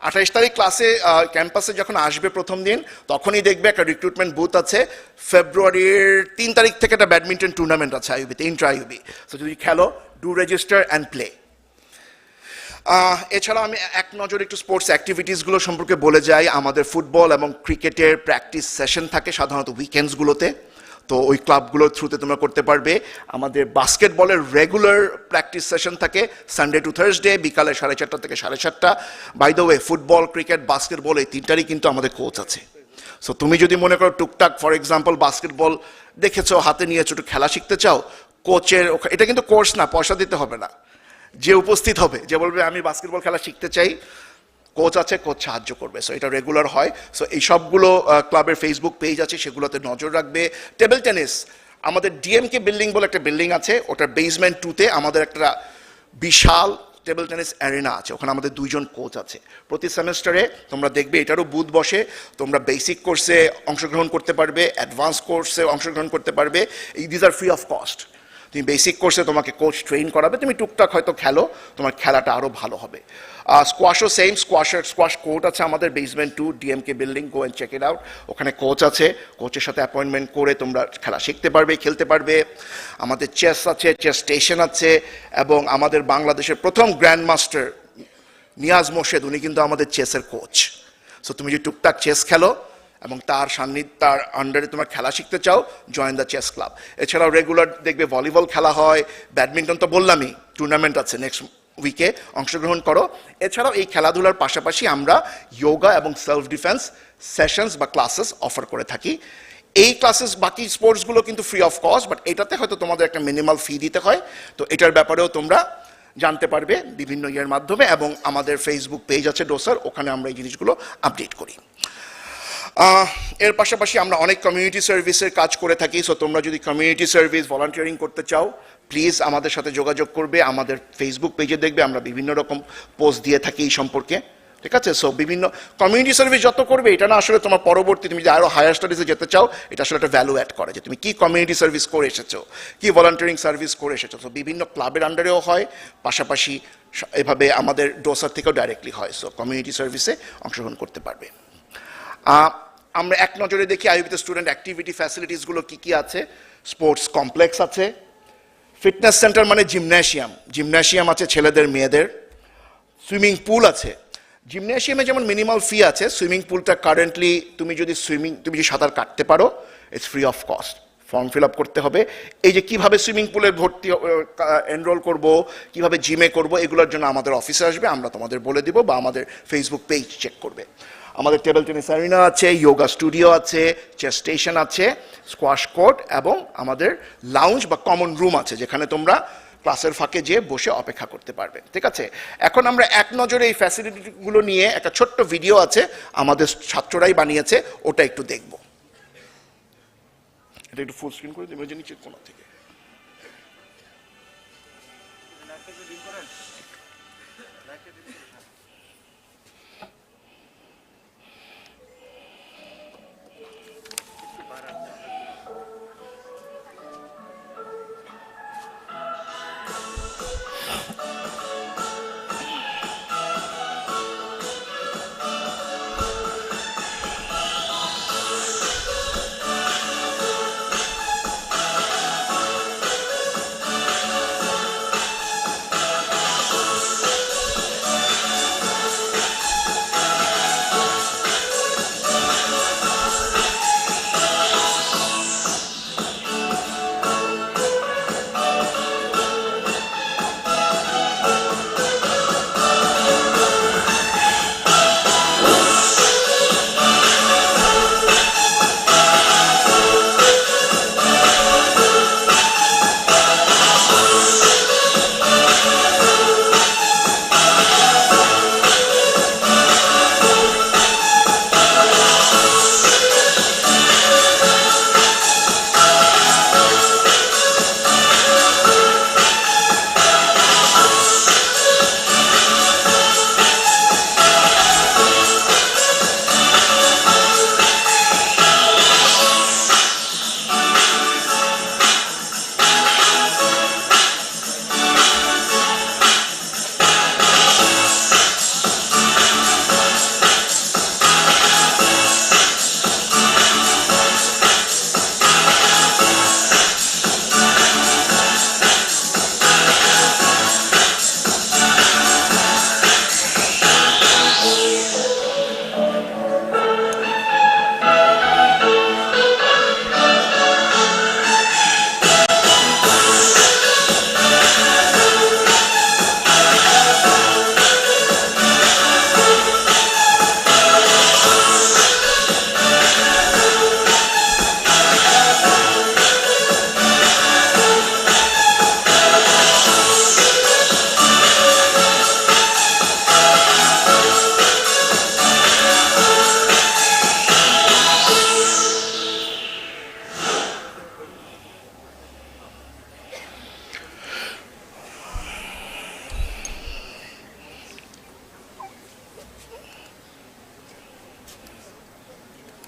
Speaker 7: 28 তারিখ ক্লাসে ক্যাম্পাসে যখন আসবে প্রথম দিন, তখনই দেখবে একটা রিক্রুটমেন্ট বুথ আছে। ফেব্রুয়ারির 3 তারিখ থেকে একটা ব্যাডমিন্টন টুর্নামেন্ট আছে আইইউবিতে, ইন্ট্রা আইইউবি। সো যদি খেলো, ডু রেজিস্টার অ্যান্ড প্লে। এছাড়া আমি এক নজর একটু স্পোর্টস অ্যাক্টিভিটিসগুলো সম্পর্কে বলে যাই। আমাদের ফুটবল এবং ক্রিকেটের প্র্যাকটিস সেশন থাকে সাধারণত উইকেন্ডসগুলোতে। তো ওই ক্লাবগুলোর থ্রুতে তোমরা করতে পারবে। আমাদের বাস্কেটবলের রেগুলার প্র্যাকটিস সেশন থাকে সানডে টু থার্সডে বিকালে 4:30 থেকে 7:30। By the way football, cricket, basketball এই তিনটারই কিন্তু আমাদের কোচ আছে। সো তুমি যদি মনে করো টুকটাক ফর এক্সাম্পল বাস্কেটবল দেখেছো, হাতে নিয়েছো, একটু খেলা শিখতে চাও, কোচের এটা কিন্তু কোর্স না, পয়সা দিতে হবে না। যে উপস্থিত হবে, যে বলবে আমি বাস্কেটবল খেলা শিখতে চাই, কোচ আছে, কোচ সাহায্য করবে। সো এটা রেগুলার হয়। সো এই সবগুলো ক্লাবের ফেসবুক পেজ আছে, সেগুলোতে নজর রাখবে। টেবিল টেনিস, আমাদের ডিএমকে বিল্ডিং বলে একটা বিল্ডিং আছে, ওটার বেসমেন্ট 2-তে আমাদের একটা বিশাল টেবিল টেনিস অ্যারেনা আছে, ওখানে আমাদের 2 জন কোচ আছে। প্রতি সেমেস্টারে তোমরা দেখবে এটারও বুথ বসে, তোমরা বেসিক কোর্সে অংশগ্রহণ করতে পারবে, অ্যাডভান্স কোর্সে অংশগ্রহণ করতে পারবে। This are free of cost. তুমি বেসিক কোর্সে তোমাকে কোচ ট্রেন করাবে, তুমি টুকটাক হয়তো খেলো, তোমার খেলাটা আরও ভালো হবে। স্কোয়াশও সেম, স্কোয়াশ কোর্ট আছে আমাদের basement 2 DMK building, go and check it out. ওখানে কোচ আছে, কোচের সাথে অ্যাপয়েন্টমেন্ট করে তোমরা খেলা শিখতে পারবে, খেলতে পারবে। আমাদের চেস আছে, চেস স্টেশন আছে, এবং আমাদের বাংলাদেশের প্রথম গ্র্যান্ড মাস্টার নিয়াজ মোর্শেদ, উনি কিন্তু আমাদের চেসের কোচ। সো তুমি যদি টুকটাক চেস খেলো এবং তার আন্ডারে তোমার খেলা শিখতে চাও, জয়েন দ্য চেস ক্লাব। এছাড়াও রেগুলার দেখবে ভলিবল খেলা হয়, ব্যাডমিন্টন তো বললামই, টুর্নামেন্ট আছে নেক্সট উইকে, অংশগ্রহণ করো। এছাড়াও এই খেলাধুলার পাশাপাশি আমরা যোগা এবং সেলফ ডিফেন্স সেশনস বা ক্লাসেস অফার করে থাকি। এই ক্লাসেস বাকি স্পোর্টসগুলো কিন্তু ফ্রি অফ কস্ট, বাট এটাতে হয়তো তোমাদের একটা মিনিমাল ফি দিতে হয়। তো এটার ব্যাপারেও তোমরা জানতে পারবে বিভিন্ন ইয়ের মাধ্যমে, এবং আমাদের ফেসবুক পেজ আছে ডোসার, ওখানে আমরা এই জিনিসগুলো আপডেট করি। এর পাশাপাশি আমরা অনেক কমিউনিটি সার্ভিসের কাজ করে থাকি। সো তোমরা যদি কমিউনিটি সার্ভিস ভলান্টিয়ারিং করতে চাও, প্লিজ আমাদের সাথে যোগাযোগ করবে। আমাদের ফেসবুক পেজে দেখবে আমরা বিভিন্ন রকম পোস্ট দিয়ে থাকি এই সম্পর্কে, ঠিক আছে? সো বিভিন্ন কমিউনিটি সার্ভিস যত করবে, এটা না আসলে তোমার পরবর্তী তুমি যদি আরও হায়ার স্টাডিজে যেতে চাও, এটা আসলে একটা ভ্যালু অ্যাড করে, যে তুমি কি কমিউনিটি সার্ভিস করে এসেছো, কি ভলান্টিয়ারিং সার্ভিস করে এসেছো। সো বিভিন্ন ক্লাবের আন্ডারেও হয়, পাশাপাশি এভাবে আমাদের ডোসার থেকেও ডাইরেক্টলি হয়। সো কমিউনিটি সার্ভিসে অংশগ্রহণ করতে পারবে। আমরা এক নজরে দেখি আইইউবিতে স্টুডেন্ট অ্যাক্টিভিটি ফ্যাসিলিটিসগুলো কী কী আছে। স্পোর্টস কমপ্লেক্স আছে, ফিটনেস সেন্টার মানে জিমন্যাশিয়াম আছে ছেলেদের মেয়েদের, সুইমিং পুল আছে। জিমন্যাশিয়ামে যেমন মিনিমাল ফি আছে, সুইমিং পুলটা কারেন্টলি তুমি যদি সাঁতার কাটতে পারো, it's free of cost. Form fill up করতে হবে। এই যে কীভাবে সুইমিং পুলে এনরোল করব, কীভাবে জিমে করব, এগুলোর জন্য আমাদের অফিসে আসবে, আমরা তোমাদের বলে দিব, বা আমাদের ফেসবুক পেজ চেক করবে। আমাদের টেবিল টেনিস অ্যারিনা আছে, যোগা স্টুডিও আছে, চেস স্টেশন আছে, স্কোয়াশ কোর্ট, এবং আমাদের লাউঞ্জ বা কমন রুম আছে, যেখানে তোমরা ক্লাসের ফাঁকে যেয়ে বসে অপেক্ষা করতে পারবে, ঠিক আছে? এখন আমরা এক নজরে এই ফ্যাসিলিটিগুলো নিয়ে একটা ছোট্ট ভিডিও আছে, আমাদের ছাত্ররাই বানিয়েছে, ওটা একটু দেখব। এটা একটু ফুল স্ক্রিন করে দেবে, নিচের কোণা থেকে।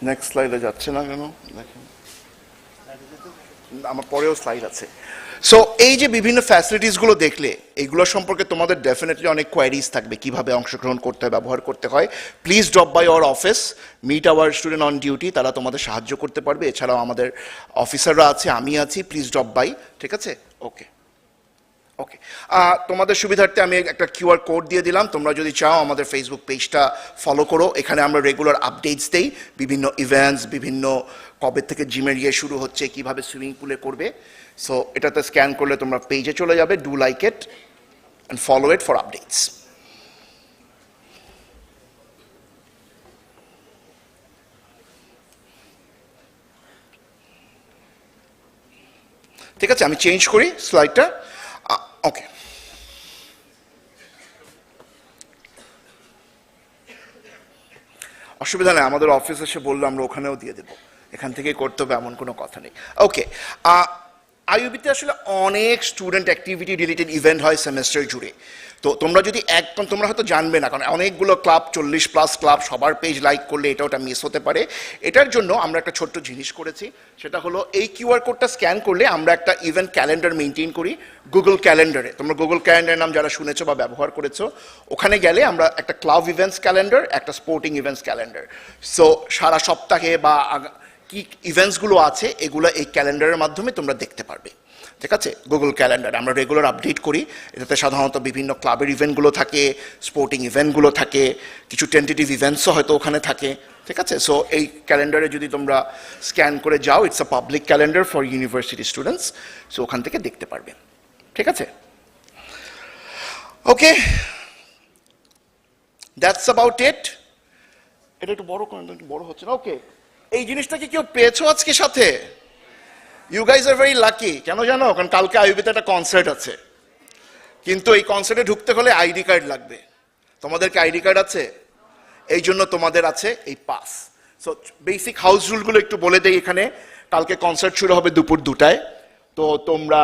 Speaker 7: নেক্সট স্লাইডে যাচ্ছে না কেন দেখেন, আমার পরেও স্লাইড আছে। সো এই যে বিভিন্ন ফ্যাসিলিটিসগুলো দেখলে, এইগুলো সম্পর্কে তোমাদের ডেফিনেটলি অনেক কোয়ারিজ থাকবে, কিভাবে অংশগ্রহণ করতে হয়, ব্যবহার করতে হয়। Please drop by our office, meet our student on duty, তারা তোমাদের সাহায্য করতে পারবে। এছাড়াও আমাদের অফিসাররা আছে, আমি আছি, প্লিজ ড্রপ বাই, ঠিক আছে? ওকে ওকে, তোমাদের সুবিধার্থে আমি একটা কিউআর কোড দিয়ে দিলাম, তোমরা যদি চাও আমাদের ফেসবুক পেজটা ফলো করো। এখানে আমরা রেগুলার আপডেটস দেই, বিভিন্ন ইভেন্টস, বিভিন্ন কবে থেকে জিমের ইয়ে শুরু হচ্ছে, কিভাবে সুইমিং পুলে করবে। সো এটাতে স্ক্যান করলে তোমরা পেজে চলে যাবে, do like it and follow it for updates. ঠিক আছে, আমি চেঞ্জ করি স্লাইডটা। ওকে, অসুবিধা নেই, আমাদের অফিস এসে বললে আমরা ওখানেও দিয়ে দেবো, এখান থেকে করতে হবে এমন কোনো কথা নেই। ওকে, আইইউবিতে আসলে অনেক স্টুডেন্ট অ্যাক্টিভিটি রিলেটেড ইভেন্ট হয় সেমেস্টার জুড়ে। তো তোমরা যদি একদম, তোমরা হয়তো জানবে না, কারণ অনেকগুলো ক্লাব, 40+ ক্লাব, সবার পেজ লাইক করলে এটা ওটা মিস হতে পারে। এটার জন্য আমরা একটা ছোট্ট জিনিস করেছি, সেটা হলো এই কিউআর কোডটা স্ক্যান করলে আমরা একটা ইভেন্ট ক্যালেন্ডার মেনটেন করি গুগল ক্যালেন্ডারে। তোমরা গুগল ক্যালেন্ডার নাম যারা শুনেছো বা ব্যবহার করেছো, ওখানে গেলে আমরা একটা ক্লাব ইভেন্টস ক্যালেন্ডার, একটা স্পোর্টিং ইভেন্টস ক্যালেন্ডার। সো সারা সপ্তাহে বা কি ইভেন্টসগুলো আছে এগুলো এই ক্যালেন্ডারের মাধ্যমে তোমরা দেখতে পারবে। ঠিক আছে, গুগল ক্যালেন্ডার আমরা রেগুলার আপডেট করি। এটাতে সাধারণত বিভিন্ন ক্লাবের ইভেন্টগুলো থাকে, স্পোর্টিং ইভেন্টগুলো থাকে, কিছু টেন্টেটিভ ইভেন্টসও হয়তো ওখানে থাকে। ঠিক আছে, সো এই ক্যালেন্ডারে যদি তোমরা স্ক্যান করে যাও, it's a public calendar for university students, so ওখান থেকে দেখতে পারবে। ঠিক আছে, ওকে, দ্যাটস অ্যাবাউট ইট। এটা একটু বড় করেন, একটু বড় হচ্ছে না। ওকে, এই জিনিসটা কি কেউ পেয়েছো আজকে সাথে? You guys are very lucky. কেন জানো? কারণ কালকে আইইউবিতে একটা কনসার্ট আছে, কিন্তু এই কনসার্টে ঢুকতে হলে আইডি কার্ড লাগবে। তোমাদেরকে আইডি কার্ড আছে? এই জন্য তোমাদের আছে এই পাস। সো বেসিক হাউস রুলগুলো একটু বলে দেই এখানে। কালকে কনসার্ট শুরু হবে দুপুর 2টায়। তো তোমরা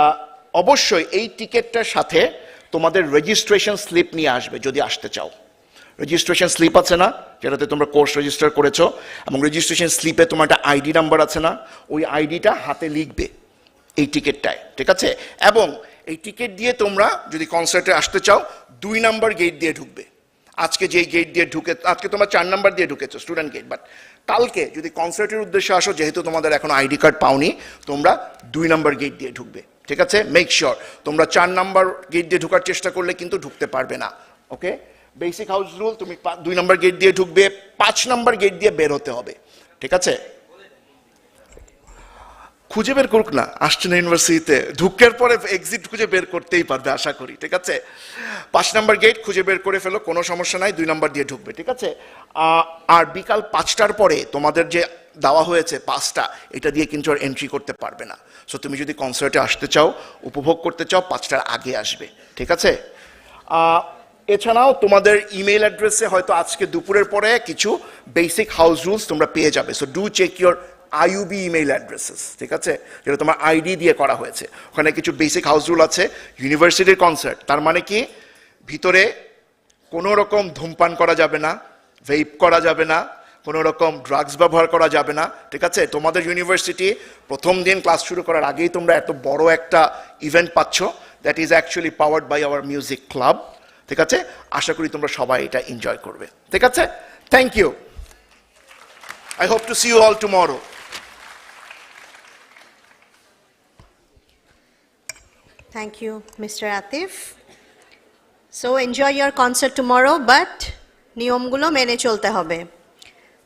Speaker 7: অবশ্যই এই টিকিটটার সাথে তোমাদের রেজিস্ট্রেশন স্লিপ নিয়ে আসবে যদি আসতে চাও। রেজিস্ট্রেশন স্লিপ আছে না, যেটাতে তোমরা কোর্স রেজিস্টার করেছো, এবং রেজিস্ট্রেশন স্লিপে তোমার একটা আইডি নাম্বার আছে না, ওই আইডিটা হাতে লিখবে এই টিকিটটায়। ঠিক আছে, এবং এই টিকিট দিয়ে তোমরা যদি কনসার্টে আসতে চাও 2 নাম্বার গেট দিয়ে ঢুকবে। আজকে যেই গেট দিয়ে ঢুকে, আজকে তোমার 4 নাম্বার দিয়ে ঢুকেছো, স্টুডেন্ট গেট, বাট কালকে যদি কনসার্টের উদ্দেশ্যে আসো, যেহেতু তোমাদের এখন আইডি কার্ড পাওনি, তোমরা 2 নাম্বার গেট দিয়ে ঢুকবে। ঠিক আছে, মেক শিওর তোমরা 4 নাম্বার গেট দিয়ে ঢোকার চেষ্টা করলে কিন্তু ঢুকতে পারবে না। ওকে, বেসিক হাউস রুল, তুমি 2 নাম্বার গেট দিয়ে ঢুকবে, 5 নাম্বার গেট দিয়ে বের হতে হবে। ঠিক আছে, খুঁজে বের করুক না, আসছে না ইউনিভার্সিটিতে, ঢুকার পরে এক্সিট খুঁজে বের করতেই পারবে আশা করি। ঠিক আছে, 5 নাম্বার গেট খুঁজে বের করে ফেলো, কোনো সমস্যা নাই, 2 নাম্বার দিয়ে ঢুকবে। ঠিক আছে, আর বিকাল 5টার পরে তোমাদের যে দেওয়া হয়েছে পাসটা, এটা দিয়ে কিন্তু আর এন্ট্রি করতে পারবে না। সো তুমি যদি কনসার্টে আসতে চাও, উপভোগ করতে চাও, 5টার আগে আসবে। ঠিক আছে, এছাড়াও তোমাদের ইমেল অ্যাড্রেসে হয়তো আজকে দুপুরের পরে কিছু বেসিক হাউস রুলস তোমরা পেয়ে যাবে। So do check your IUB email addresses. ঠিক আছে, যেটা তোমার আইডি দিয়ে করা হয়েছে, ওখানে কিছু বেসিক হাউস রুল আছে। ইউনিভার্সিটির কনসার্ট, তার মানে কি ভিতরে কোনো রকম ধূমপান করা যাবে না, ভেইপ করা যাবে না, কোনো রকম ড্রাগস ব্যবহার করা যাবে না। ঠিক আছে, তোমাদের ইউনিভার্সিটি প্রথম দিন ক্লাস শুরু করার আগেই তোমরা এত বড় একটা ইভেন্ট পাচ্ছ, that is actually powered by our music club. ঠিক আছে, আশা করি তোমরা সবাই এটা এনজয় করবে। ঠিক আছে, thank you. I hope to see you all tomorrow.
Speaker 1: Thank you, Mr. Atif. So enjoy your concert tomorrow, but নিয়মগুলো মেনে চলতে হবে।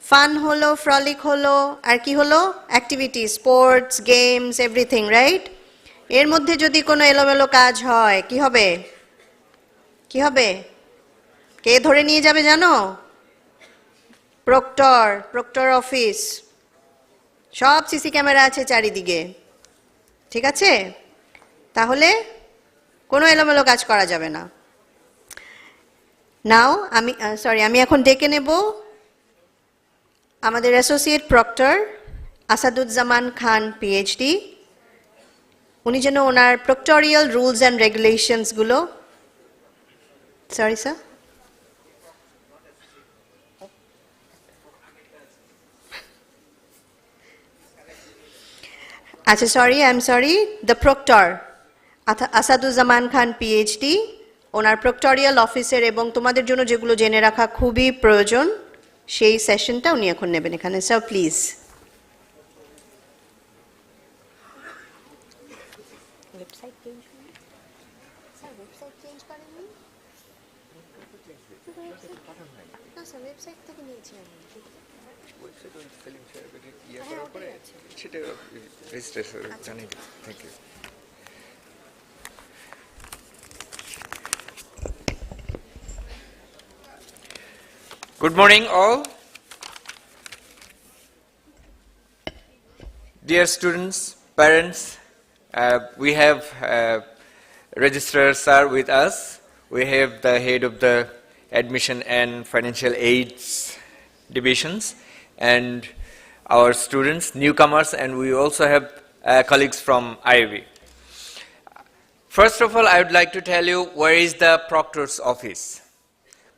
Speaker 1: ফান হলো, ফ্রলিক হলো, আর কি হলো, activity, sports, games, everything, right? এর মধ্যে যদি কোনো এলোমেলো কাজ হয় কি হবে? কি হবে? কে ধরে নিয়ে যাবে জানো? প্রক্টর অফিস, সব সিসি ক্যামেরা আছে চারিদিকে। ঠিক আছে, তাহলে কোনো এলোমেলো কাজ করা যাবে না। নাও আমি এখন ডেকে নেব আমাদের associate proctor Asaduzzaman Khan PhD. উনি যেন ওনার প্রক্টোরিয়াল রুলস অ্যান্ড রেগুলেশনসগুলো, সরি স্যার, আচ্ছা sorry I am sorry the proctor Asaduzzaman Khan PhD ওনার প্রক্টোরিয়াল অফিসের এবং তোমাদের জন্য যেগুলো জেনে রাখা খুবই প্রয়োজন সেই সেশনটা উনি এখন নেবেন এখানে sir please
Speaker 8: Thank you. Good morning, all. Dear students, parents, we have Registrar Sir with us. We have the head of the Admission and Financial Aids divisions, and our students, newcomers, and we also have colleagues from IIB. First of all, I would like to tell you where is the Proctor's office.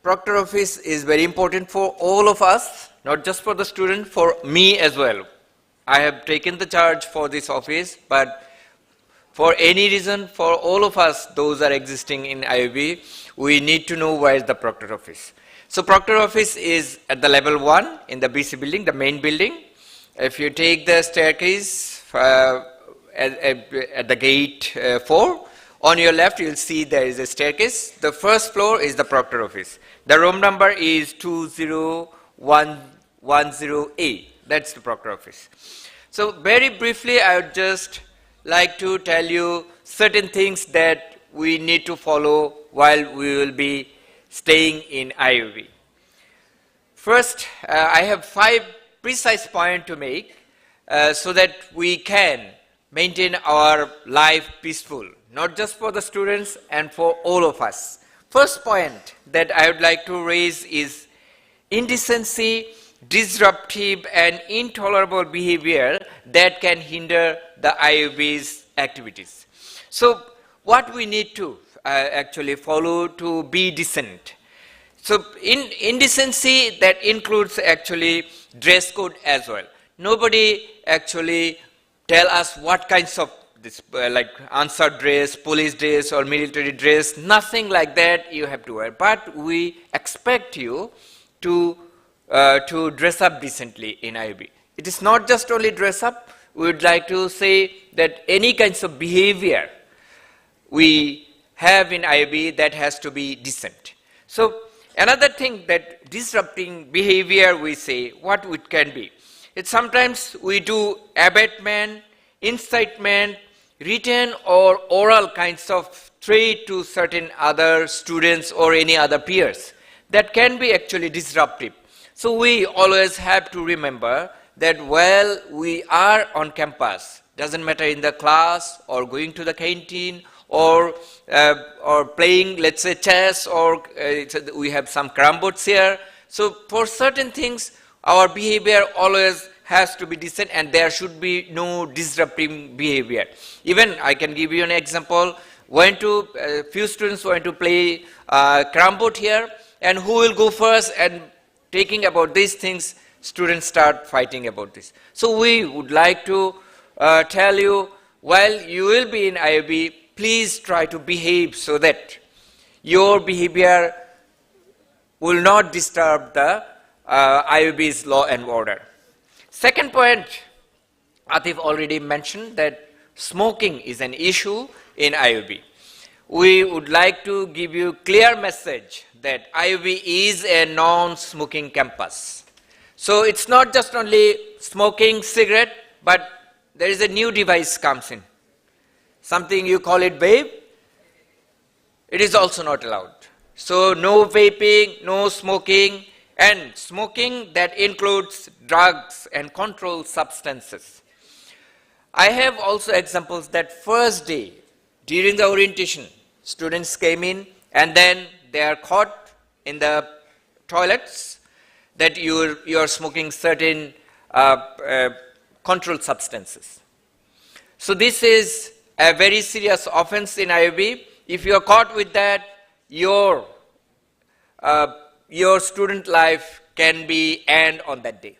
Speaker 8: Proctor office is very important for all of us, not just for the student, for me as well. I have taken the charge for this office, but for any reason, for all of us, those are existing in IIB, we need to know where is the Proctor office. So Proctor office is at the level 1 in the BC building, the main building. If you take the staircase at the gate 4, on your left you will see there is a staircase. The first floor is the Proctor office. The room number is 20110A. That's the Proctor office. So very briefly, I would just like to tell you certain things that we need to follow while we will be staying in IUB. First, I have 5 precise points to make so that we can maintain our life peaceful, not just for the students and for all of us. First point that I would like to raise is indecency, disruptive and intolerable behavior that can hinder the IUB's activities. So what we need to actually follow to be decent. So in indecency, that includes actually dress code as well. Nobody actually tell us what kinds of this like answer dress, police dress or military dress, nothing like that you have to wear. But we expect you to dress up decently in IUB. It is not just only dress up, we would like to say that any kinds of behavior we have in IUB that has to be decent. So another thing that disrupting behavior we say, what it can be. It's sometimes we do abatement, incitement, written or oral kinds of threat to certain other students or any other peers. That can be actually disruptive. So we always have to remember that while we are on campus, doesn't matter in the class or going to the canteen or playing, let's say, chess, or we have some carom boards here. So for certain things, our behavior always has to be decent and there should be no disrupting behavior. Even I can give you an example. Few students went to play carom board here, and who will go first, and taking about these things, students start fighting about this. So we would like to tell you, while you will be in IUB, please try to behave so that your behavior will not disturb the IUB's law and order. Second point, Atif already mentioned that smoking is an issue in IUB. We would like to give you clear message that IUB is a non-smoking campus. So it's not just only smoking cigarette, but there is a new device comes in. Something you call it vape, it is also not allowed. So no vaping, no smoking, and smoking that includes drugs and controlled substances. I have also examples that first day during the orientation, students came in and then they are caught in the toilets that you are smoking certain controlled substances. So this is a very serious offense in IUB. If you are caught with that, your student life can be end on that day.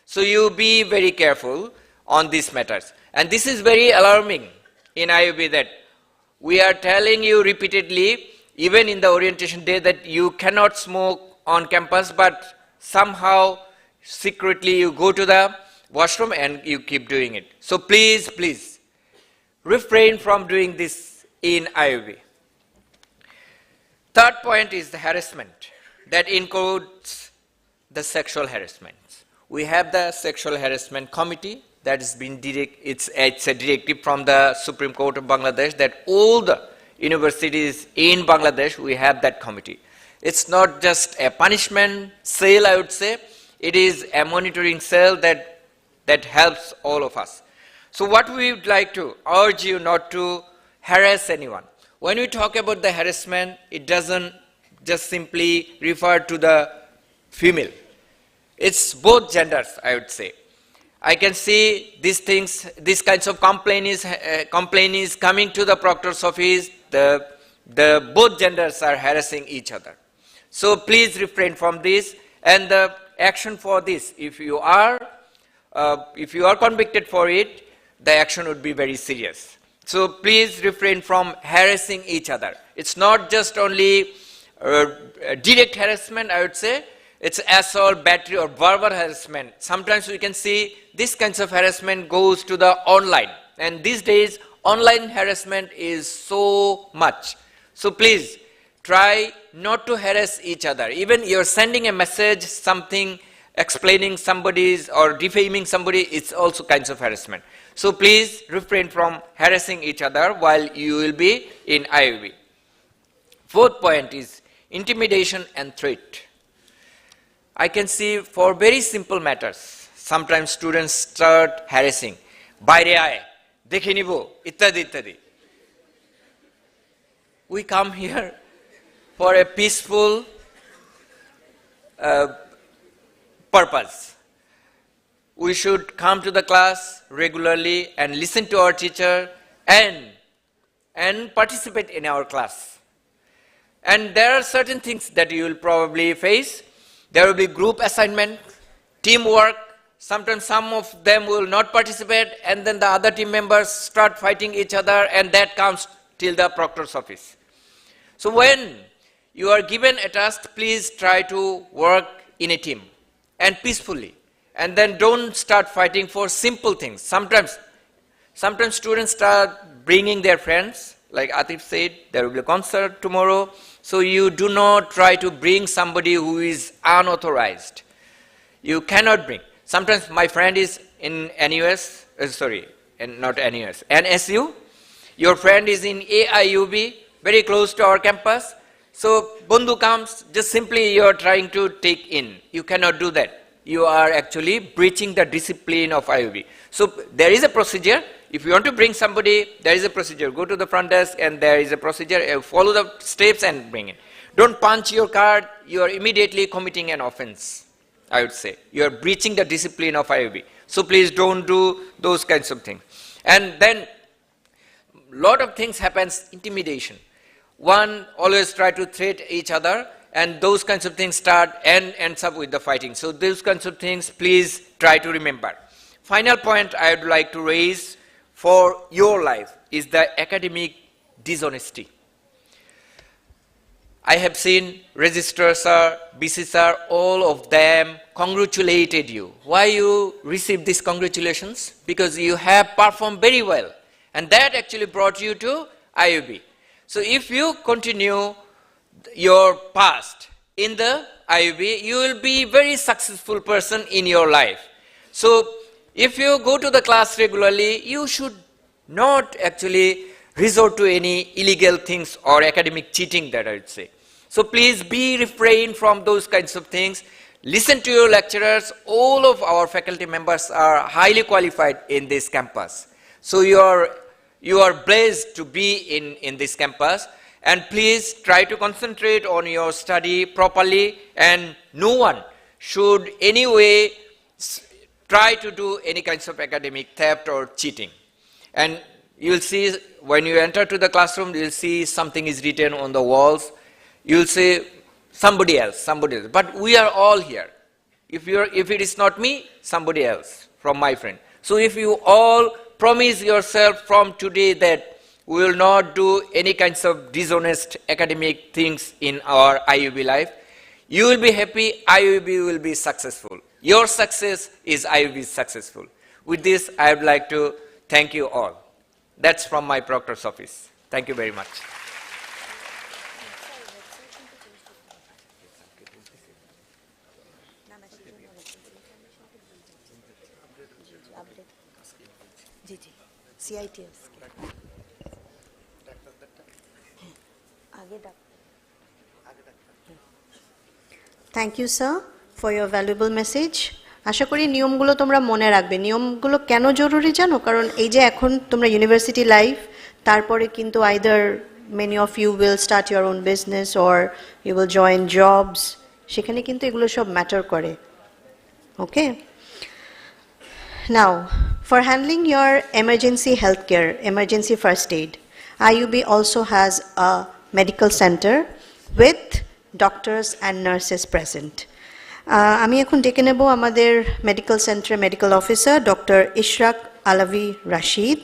Speaker 8: So you be very careful on these matters. And this is very alarming in IUB that we are telling you repeatedly, even in the orientation day, that you cannot smoke on campus, but somehow secretly you go to the washroom and you keep doing it. So please, please, refrain from doing this in IUB. Third point is the harassment. That includes the sexual harassment. We have the sexual harassment committee that has been it's a directive from the Supreme Court of Bangladesh that all the universities in Bangladesh, we have that committee. It's not just a punishment cell, I would say. It is a monitoring cell that helps all of us. So what we would like to urge you not to harass anyone. When we talk about the harassment, it doesn't just simply refer to the female. It's both genders, I would say. I can see these things, these kinds of complaint is coming to the proctor's office. The both genders are harassing each other. So please refrain from this, and the action for this, if you are convicted for it, the action would be very serious. So please refrain from harassing each other. It's not just only direct harassment, I would say. It's assault, battery, or verbal harassment. Sometimes we can see this kinds of harassment goes to the online. And these days, online harassment is so much. So please, try not to harass each other. Even you're sending a message, something, explaining somebody's or defaming somebody, it's also kinds of harassment. So please refrain from harassing each other while you will be in IUB. Fourth point is intimidation and threat. I can see for very simple matters, sometimes students start harassing. Baire aaye, dekhe nibo, ittadi ittadi. We come here for a peaceful purpose. We should come to the class regularly and listen to our teacher and participate in our class. And there are certain things that you will probably face. There will be group assignment, teamwork. Sometimes some of them will not participate, and then the other team members start fighting each other, and that comes till the proctor's office. So when you are given a task, please try to work in a team and peacefully. And then don't start fighting for simple things. Sometimes students start bringing their friends. Like Atif said, there will be a concert tomorrow. So you do not try to bring somebody who is unauthorized. You cannot bring. Sometimes my friend is in NUS, not NUS, NSU. Your friend is in AIUB, very close to our campus. So Bundu comes, just simply you are trying to take in. You cannot do that. You are actually breaching the discipline of IUB. So there is a procedure. If you want to bring somebody, there is a procedure. Go to the front desk and there is a procedure. Follow the steps and bring it. Don't punch your card. You are immediately committing an offense, I would say. You are breaching the discipline of IUB. So please don't do those kinds of things. And then a lot of things happens, intimidation. One always try to threat each other, and those kinds of things start and ends up with the fighting. So those kinds of things, please try to remember. Final point I would like to raise for your life is the academic dishonesty. I have seen Registrar sir, BC sir, all of them congratulated you. Why you received these congratulations? Because you have performed very well. And that actually brought you to IUB. So if you continue your past in the IUB, you will be a very successful person in your life. So if you go to the class regularly, you should not actually resort to any illegal things or academic cheating, that I would say. So please refrain from those kinds of things. Listen to your lecturers. All of our faculty members are highly qualified in this campus. So you are blessed to be in this campus. And please try to concentrate on your study properly, and no one should anyway try to do any kinds of academic theft or cheating. And you'll see when you enter to the classroom, you'll see something is written on the walls. You'll say somebody else. But we are all here. If it is not me, somebody else from my friend. So if you all promise yourself from today that we will not do any kinds of dishonest academic things in our IUB life. You will be happy, IUB will be successful. Your success is IUB's successful. With this, I would like to thank you all. That's from my proctor's office. Thank you very much.
Speaker 1: Thank you, sir, for your valuable message. আশা করি নিয়মগুলো তোমরা মনে রাখবে। নিয়মগুলো কেন জরুরি জানো? কারণ এই যে এখন তোমরা ইউনিভার্সিটি লাইফ, তারপরে কিন্তু either many of you will start your own business or you will join jobs, সেখানে কিন্তু এগুলো সব ম্যাটার করে। Okay? Now, for handling your emergency healthcare, emergency first aid, IUB also has a medical center with doctors and nurses present. আমি এখন ডেকে নেব আমাদের মেডিকেল সেন্টারের medical officer doctor Ishraq Alavi Rashid.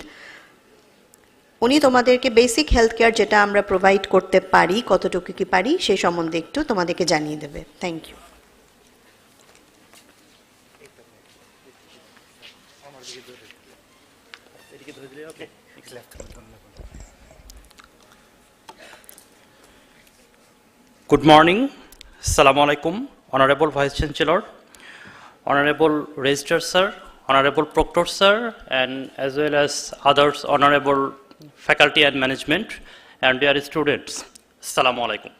Speaker 1: উনি তোমাদেরকে বেসিক হেলথ কেয়ার যেটা আমরা প্রোভাইড করতে পারি, কতটুকু কি পারি, সেই সম্বন্ধে একটু তোমাদেরকে জানিয়ে দেবে। Thank you.
Speaker 9: Good morning. Assalamu alaikum. Honorable Vice Chancellor, Honorable Registrar Sir, Honorable Proctor Sir, and as well as others, Honorable Faculty and Management, and dear students. Assalamu alaikum.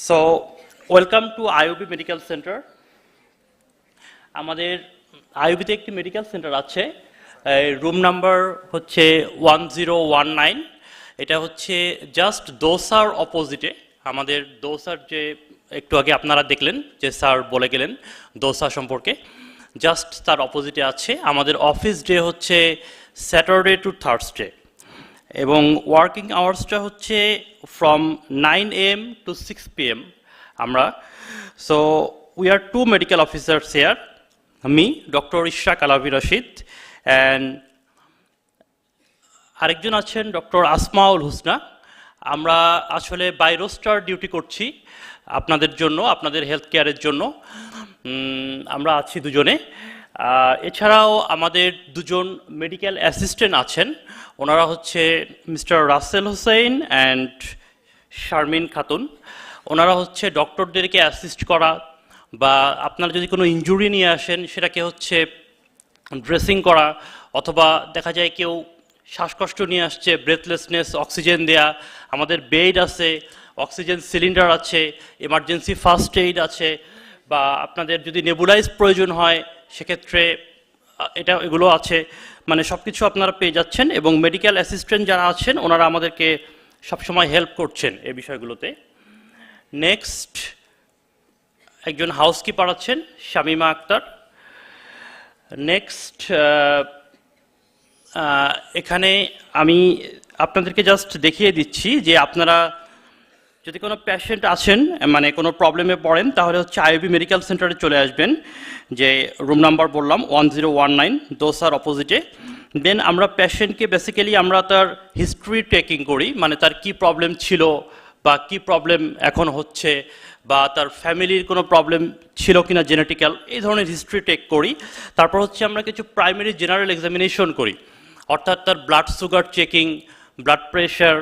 Speaker 9: So, welcome to IUB Medical Center. আমাদের আইউবিতে একটি medical centre আছে, room number হচ্ছে 1019। এটা হচ্ছে just দোসার অপোজিটে। আমাদের দোসার যে একটু আগে আপনারা দেখলেন যে স্যার বলে গেলেন দোসা সম্পর্কে, জাস্ট তার অপোজিটে আছে। আমাদের অফিস ডে হচ্ছে স্যাটারডে টু থার্সডে এবং ওয়ার্কিং আওয়ার্সটা হচ্ছে ফ্রম 9 AM to 6 PM আমরা। So we are 2 medical officers here, me doctor Ishraq Alavi Rashid and আরেকজন আছেন ডক্টর আসমাউল হুসনা। আমরা আসলে বাই রোস্টার ডিউটি করছি আপনাদের জন্য, আপনাদের হেলথ কেয়ারের জন্য। আমরা আছি দুজনে। এছাড়াও আমাদের দুজন মেডিকেল অ্যাসিস্ট্যান্ট আছেন, ওনারা হচ্ছে মিস্টার রাসেল হোসেন অ্যান্ড শারমিন খাতুন। ওনারা হচ্ছে ডক্টরদেরকে অ্যাসিস্ট করা বা আপনারা যদি কোনো ইনজুরি নিয়ে আসেন সেটাকে হচ্ছে ড্রেসিং করা, অথবা দেখা যায় কেউ শ্বাসকষ্ট নিয়ে আসছে, ব্রেথলেসনেস, অক্সিজেন দেয়া, আমাদের বেড আছে, অক্সিজেন সিলিন্ডার আছে, এমার্জেন্সি ফার্স্ট এইড আছে, বা আপনাদের যদি নেবুলাইজ প্রয়োজন হয় সেক্ষেত্রে এগুলো আছে। মানে সব কিছু আপনারা পেয়ে যাচ্ছেন এবং মেডিকেল অ্যাসিস্ট্যান্ট যারা আছেন ওনারা আমাদেরকে সবসময় হেল্প করছেন এই বিষয়গুলোতে। নেক্সট একজন হাউসকিপার আছেন শামিমা আক্তার। নেক্সট এখানে আমি আপনাদেরকে জাস্ট দেখিয়ে দিচ্ছি যে আপনারা যদি কোনো পেশেন্ট আছেন, মানে কোনো প্রবলেমে পড়েন, তাহলে হচ্ছে আইউবি মেডিকেল সেন্টারে চলে আসবেন, যে রুম নাম্বার বললাম 1019 দোসার অপোজিটে। দেন আমরা পেশেন্টকে বেসিক্যালি আমরা তার হিস্ট্রি টেকিং করি, মানে তার কি প্রবলেম ছিল বা কি প্রবলেম এখন হচ্ছে, বা তার ফ্যামিলির কোনো প্রবলেম ছিল কিনা জেনেটিক্যাল, এই ধরনের হিস্ট্রি টেক করি। তারপর হচ্ছে আমরা কিছু প্রাইমারি জেনারেল এক্সামিনেশন করি, অর্থাৎ তার blood sugar checking, blood pressure,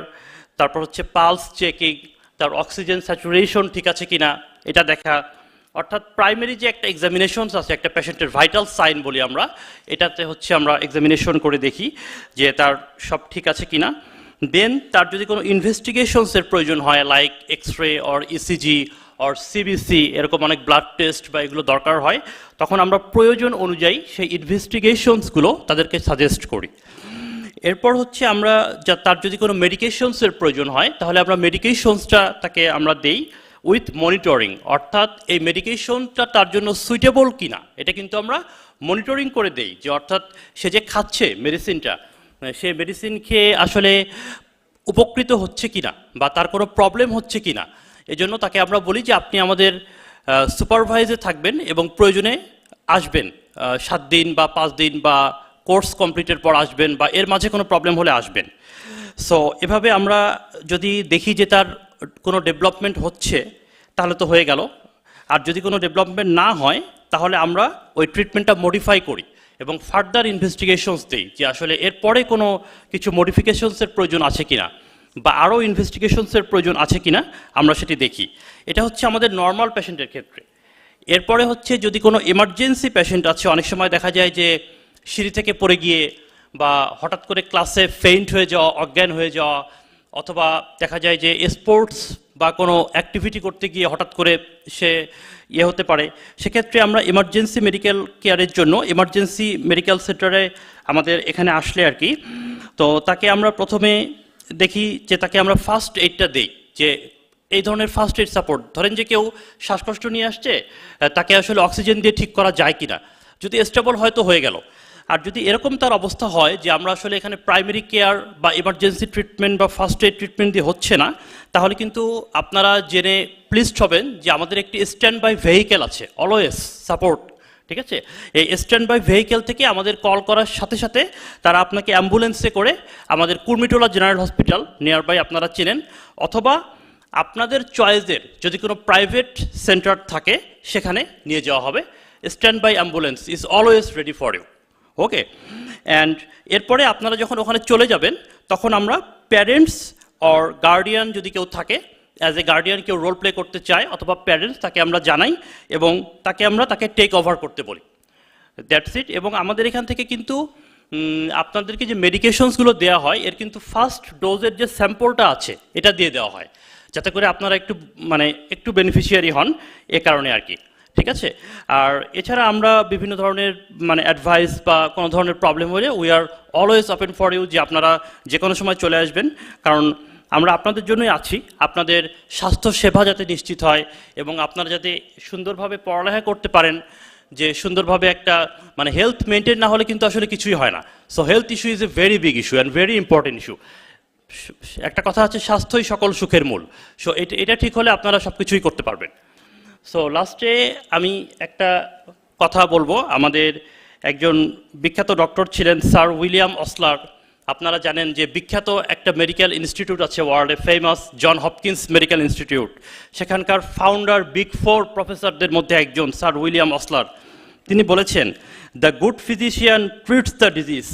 Speaker 9: তারপর হচ্ছে পালস চেকিং, তার অক্সিজেন স্যাচুরেশন ঠিক আছে কিনা এটা দেখা। অর্থাৎ প্রাইমারি যে একটা এক্সামিনেশনস আছে, একটা পেশেন্টের ভাইটাল সাইন বলি আমরা, এটাতে হচ্ছে আমরা এক্সামিনেশন করে দেখি যে তার সব ঠিক আছে কিনা। দেন তার যদি কোনো ইনভেস্টিগেশনসের প্রয়োজন হয়, like X ray or ECG or CBC, এরকম অনেক ব্লাড টেস্ট বা এগুলো দরকার হয়, তখন আমরা প্রয়োজন অনুযায়ী সেই ইনভেস্টিগেশনসগুলো তাদেরকে সাজেস্ট করি। এরপর হচ্ছে আমরা তার যদি কোনো মেডিকেশনসের প্রয়োজন হয় তাহলে আমরা মেডিকেশনসটা তাকে আমরা দেই উইথ মনিটরিং, অর্থাৎ এই মেডিকেশনটা তার জন্য সুইটেবল কিনা এটা কিন্তু আমরা মনিটরিং করে দেই, যে অর্থাৎ সে যে খাচ্ছে মেডিসিনটা, সে মেডিসিন খেয়ে আসলে উপকৃত হচ্ছে কিনা বা তার কোনো প্রবলেম হচ্ছে কিনা। এজন্য তাকে আমরা বলি যে আপনি আমাদের সুপারভাইজে থাকবেন এবং প্রয়োজনে আসবেন 7 দিন বা 5 দিন বা কোর্স কমপ্লিটের পর আসবেন বা এর মাঝে কোনো প্রবলেম হলে আসবেন। সো এভাবে আমরা যদি দেখি যে তার কোনো ডেভেলপমেন্ট হচ্ছে তাহলে তো হয়ে গেল, আর যদি কোনো ডেভেলপমেন্ট না হয় তাহলে আমরা ওই ট্রিটমেন্টটা মডিফাই করি এবং ফার্দার ইনভেস্টিগেশনস দিই যে আসলে এরপরে কোনো কিছু মডিফিকেশনসের প্রয়োজন আছে কিনা বা আরও ইনভেস্টিগেশনসের প্রয়োজন আছে কিনা আমরা সেটি দেখি। এটা হচ্ছে আমাদের নর্মাল পেশেন্টের ক্ষেত্রে। এরপরে হচ্ছে যদি কোনো এমার্জেন্সি পেশেন্ট আছে, অনেক সময় দেখা যায় যে সিঁড়ি থেকে পড়ে গিয়ে বা হঠাৎ করে ক্লাসে ফেইন্ট হয়ে যাওয়া, অজ্ঞান হয়ে যাওয়া, অথবা দেখা যায় যে স্পোর্টস বা কোনো অ্যাক্টিভিটি করতে গিয়ে হঠাৎ করে সে হতে পারে, সেক্ষেত্রে আমরা এমার্জেন্সি মেডিকেল কেয়ারের জন্য এমার্জেন্সি মেডিকেল সেন্টারে আমাদের এখানে আসলে আর কি, তো তাকে আমরা প্রথমে দেখি যে তাকে আমরা ফার্স্ট এইডটা দিই, যে এই ধরনের ফার্স্ট এইড সাপোর্ট। ধরেন যে কেউ শ্বাসকষ্ট নিয়ে আসছে, তাকে আসলে অক্সিজেন দিয়ে ঠিক করা যায় কিনা, যদি স্টেবল হয় তো হয়ে গেল। আর যদি এরকম তার অবস্থা হয় যে আমরা আসলে এখানে প্রাইমারি কেয়ার বা এমার্জেন্সি ট্রিটমেন্ট বা ফার্স্ট এইড ট্রিটমেন্ট দিয়ে হচ্ছে না, তাহলে কিন্তু আপনারা জেনে প্লিজড হবেন যে আমাদের একটি স্ট্যান্ড বাই ভেহিকেল আছে, অলওয়েজ সাপোর্ট, ঠিক আছে? এই স্ট্যান্ড বাই ভেহিকেল থেকে আমাদের কল করার সাথে সাথে তারা আপনাকে অ্যাম্বুলেন্সে করে আমাদের Kurmitola general hospital near by আপনারা চেনেন, অথবা আপনাদের চয়েসের যদি কোনো প্রাইভেট সেন্টার থাকে সেখানে নিয়ে যাওয়া হবে। Stand by ambulance is always ready for you, okay? And এরপরে আপনারা যখন ওখানে চলে যাবেন তখন আমরা প্যারেন্টস অর গার্ডিয়ান যদি কেউ থাকে, অ্যাজ এ গার্ডিয়ান কেউ রোল প্লে করতে চায় অথবা প্যারেন্টস, তাকে আমরা জানাই এবং তাকে টেক ওভার করতে বলি, দ্যাটস ইট। এবং আমাদের এখান থেকে কিন্তু আপনাদেরকে যে মেডিকেশনসগুলো দেওয়া হয় এর কিন্তু ফার্স্ট ডোজের যে স্যাম্পলটা আছে এটা দিয়ে দেওয়া হয়, যাতে করে আপনারা একটু বেনিফিশিয়ারি হন, এ কারণে আর কি, ঠিক আছে? আর এছাড়া আমরা বিভিন্ন ধরনের অ্যাডভাইস বা কোনো ধরনের প্রবলেম হলে we are always open for you, যে আপনারা যে কোনো সময় চলে আসবেন, কারণ আমরা আপনাদের জন্যই আছি। আপনাদের স্বাস্থ্য সেবা যাতে নিশ্চিত হয় এবং আপনারা যাতে সুন্দরভাবে পড়ালেখা করতে পারেন, যে সুন্দরভাবে একটা হেলথ মেনটেন না হলে কিন্তু আসলে কিছুই হয় না। So health issue is a very big issue and very important issue. একটা কথা আছে, স্বাস্থ্যই সকল সুখের মূল। সো এটা ঠিক হলে আপনারা সব কিছুই করতে পারবেন। সো লাস্টে আমি একটা কথা বলবো, আমাদের একজন বিখ্যাত ডক্টর ছিলেন স্যার উইলিয়াম অসলার। আপনারা জানেন যে বিখ্যাত একটা মেডিকেল ইনস্টিটিউট আছে ওয়ার্ল্ডে, famous John Hopkins medical institute, সেখানকার ফাউন্ডার বিগ 4 প্রফেসরদের মধ্যে একজন স্যার উইলিয়াম অসলার। তিনি বলেছেন, the good physician treats the disease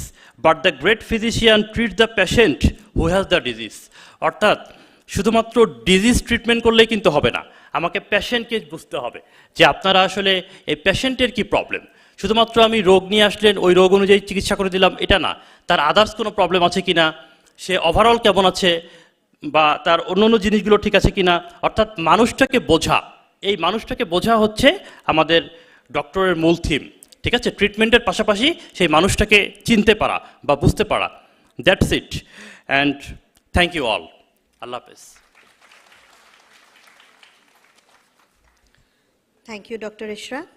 Speaker 9: but the great physician treats the patient who has the disease. অর্থাৎ শুধুমাত্র ডিজিজ ট্রিটমেন্ট করলেই কিন্তু হবে না, আমাকে পেশেন্টকে বুঝতে হবে যে আপনারা আসলে এই পেশেন্টের কি প্রবলেম। শুধুমাত্র আমি রোগ নিয়ে আসলেন, ওই রোগ অনুযায়ী চিকিৎসা করে দিলাম, এটা না, তার আদার্স কোনো প্রবলেম আছে কিনা, সে ওভারঅল কেমন আছে, বা তার অন্য জিনিসগুলো ঠিক আছে কিনা। অর্থাৎ মানুষটাকে বোঝা, এই মানুষটাকে বোঝা হচ্ছে আমাদের ডক্টরের মূল থিম, ঠিক আছে? ট্রিটমেন্টের পাশাপাশি সেই মানুষটাকে চিনতে পারা বা বুঝতে পারা, that's it. And thank you all. Allah হাফেজ।
Speaker 1: Thank you doctor Ishraq.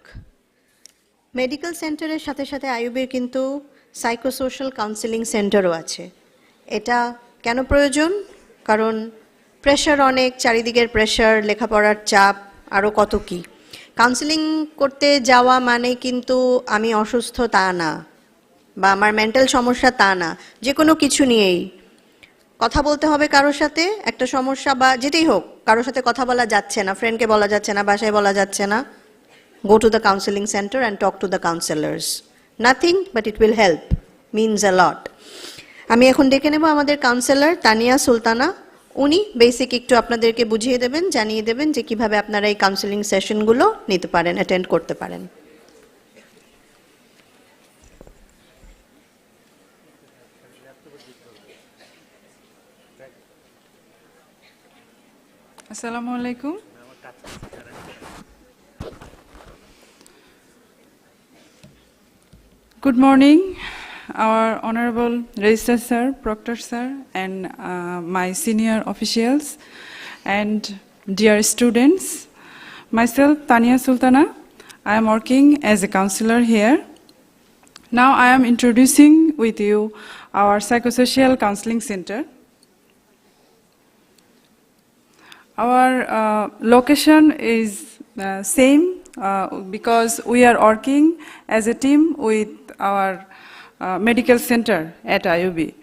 Speaker 1: Medical সেন্টারের সাথে সাথে আইইউবির কিন্তু সাইকোসোশ্যাল কাউন্সেলিং সেন্টারও আছে। এটা কেন প্রয়োজন? কারণ প্রেশার অনেক, চারিদিকের প্রেশার, লেখাপড়ার চাপ, আরও কত কি। কাউন্সেলিং করতে যাওয়া মানে কিন্তু আমি অসুস্থ তা না, বা আমার মেন্টাল সমস্যা তা না, যে কোনো কিছু নিয়েই কথা বলতে হবে কারোর সাথে, একটা সমস্যা বা যেটাই হোক, কারোর সাথে কথা বলা যাচ্ছে না, ফ্রেন্ডকে বলা যাচ্ছে না, বাসায় বলা যাচ্ছে না, go to the counseling center and talk to the counselors. Nothing, but it will help, means a lot. আমি এখন ডেকে নেব আমাদের কাউন্সেলর তানিয়া সুলতানা। উনি বেসিক একটু আপনাদেরকে বুঝিয়ে দেবেন, জানিয়ে দেবেন যে কিভাবে আপনারা এই কাউন্সেলিং সেশনগুলো নিতে পারেন, অ্যাটেন্ড করতে পারেন।
Speaker 10: Assalamu alaikum. Good morning, our Honorable Registrar Sir, Proctor Sir, and my senior officials, and dear students. Myself, Tania Sultana. I am working as a counselor here. Now I am introducing with you our Psychosocial Counseling Center. Our location is same because we are working as a team with our medical center at IUB.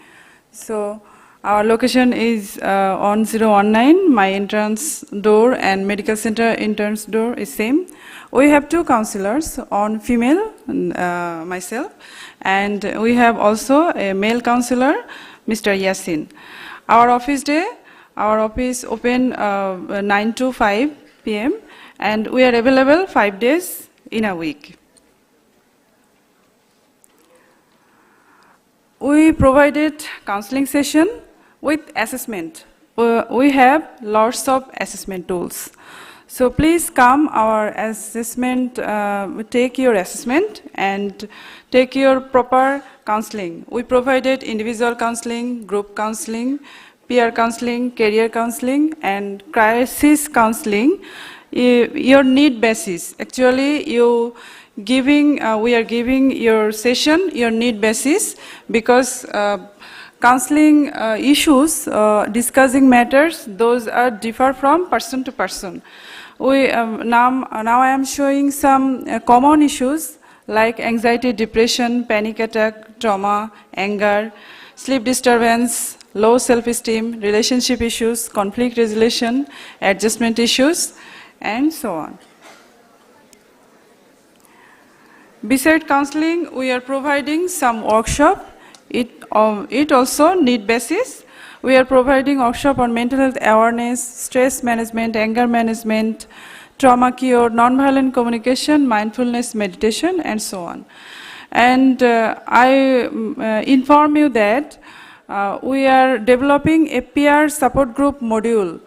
Speaker 10: So our location is on 019. My entrance door and medical center entrance door is same. We have 2 counselors, on female, myself, and we have also a male counselor, Mr. Yasin. Our office open 9 to 5 p.m. and we are available 5 days in a week. We provided counseling session with assessment. We have lots of assessment tools. So please come our assessment, take your assessment and take your proper counseling. We provided individual counseling, group counseling, peer counseling, career counseling, and crisis counseling. Your need basis. Actually, we are giving your session your need basis because counseling issues, discussing matters, those are differ from person to person. Now I am showing some common issues like anxiety, depression, panic attack, trauma, anger, sleep disturbance, low self-esteem, relationship issues, conflict resolution, adjustment issues, and so on. Besides counseling, we are providing some workshop. It also need basis. We are providing workshop on mental health awareness, stress management, anger management, trauma cure, nonviolent communication, mindfulness, meditation, and so on. And I inform you that we are developing a peer support group module.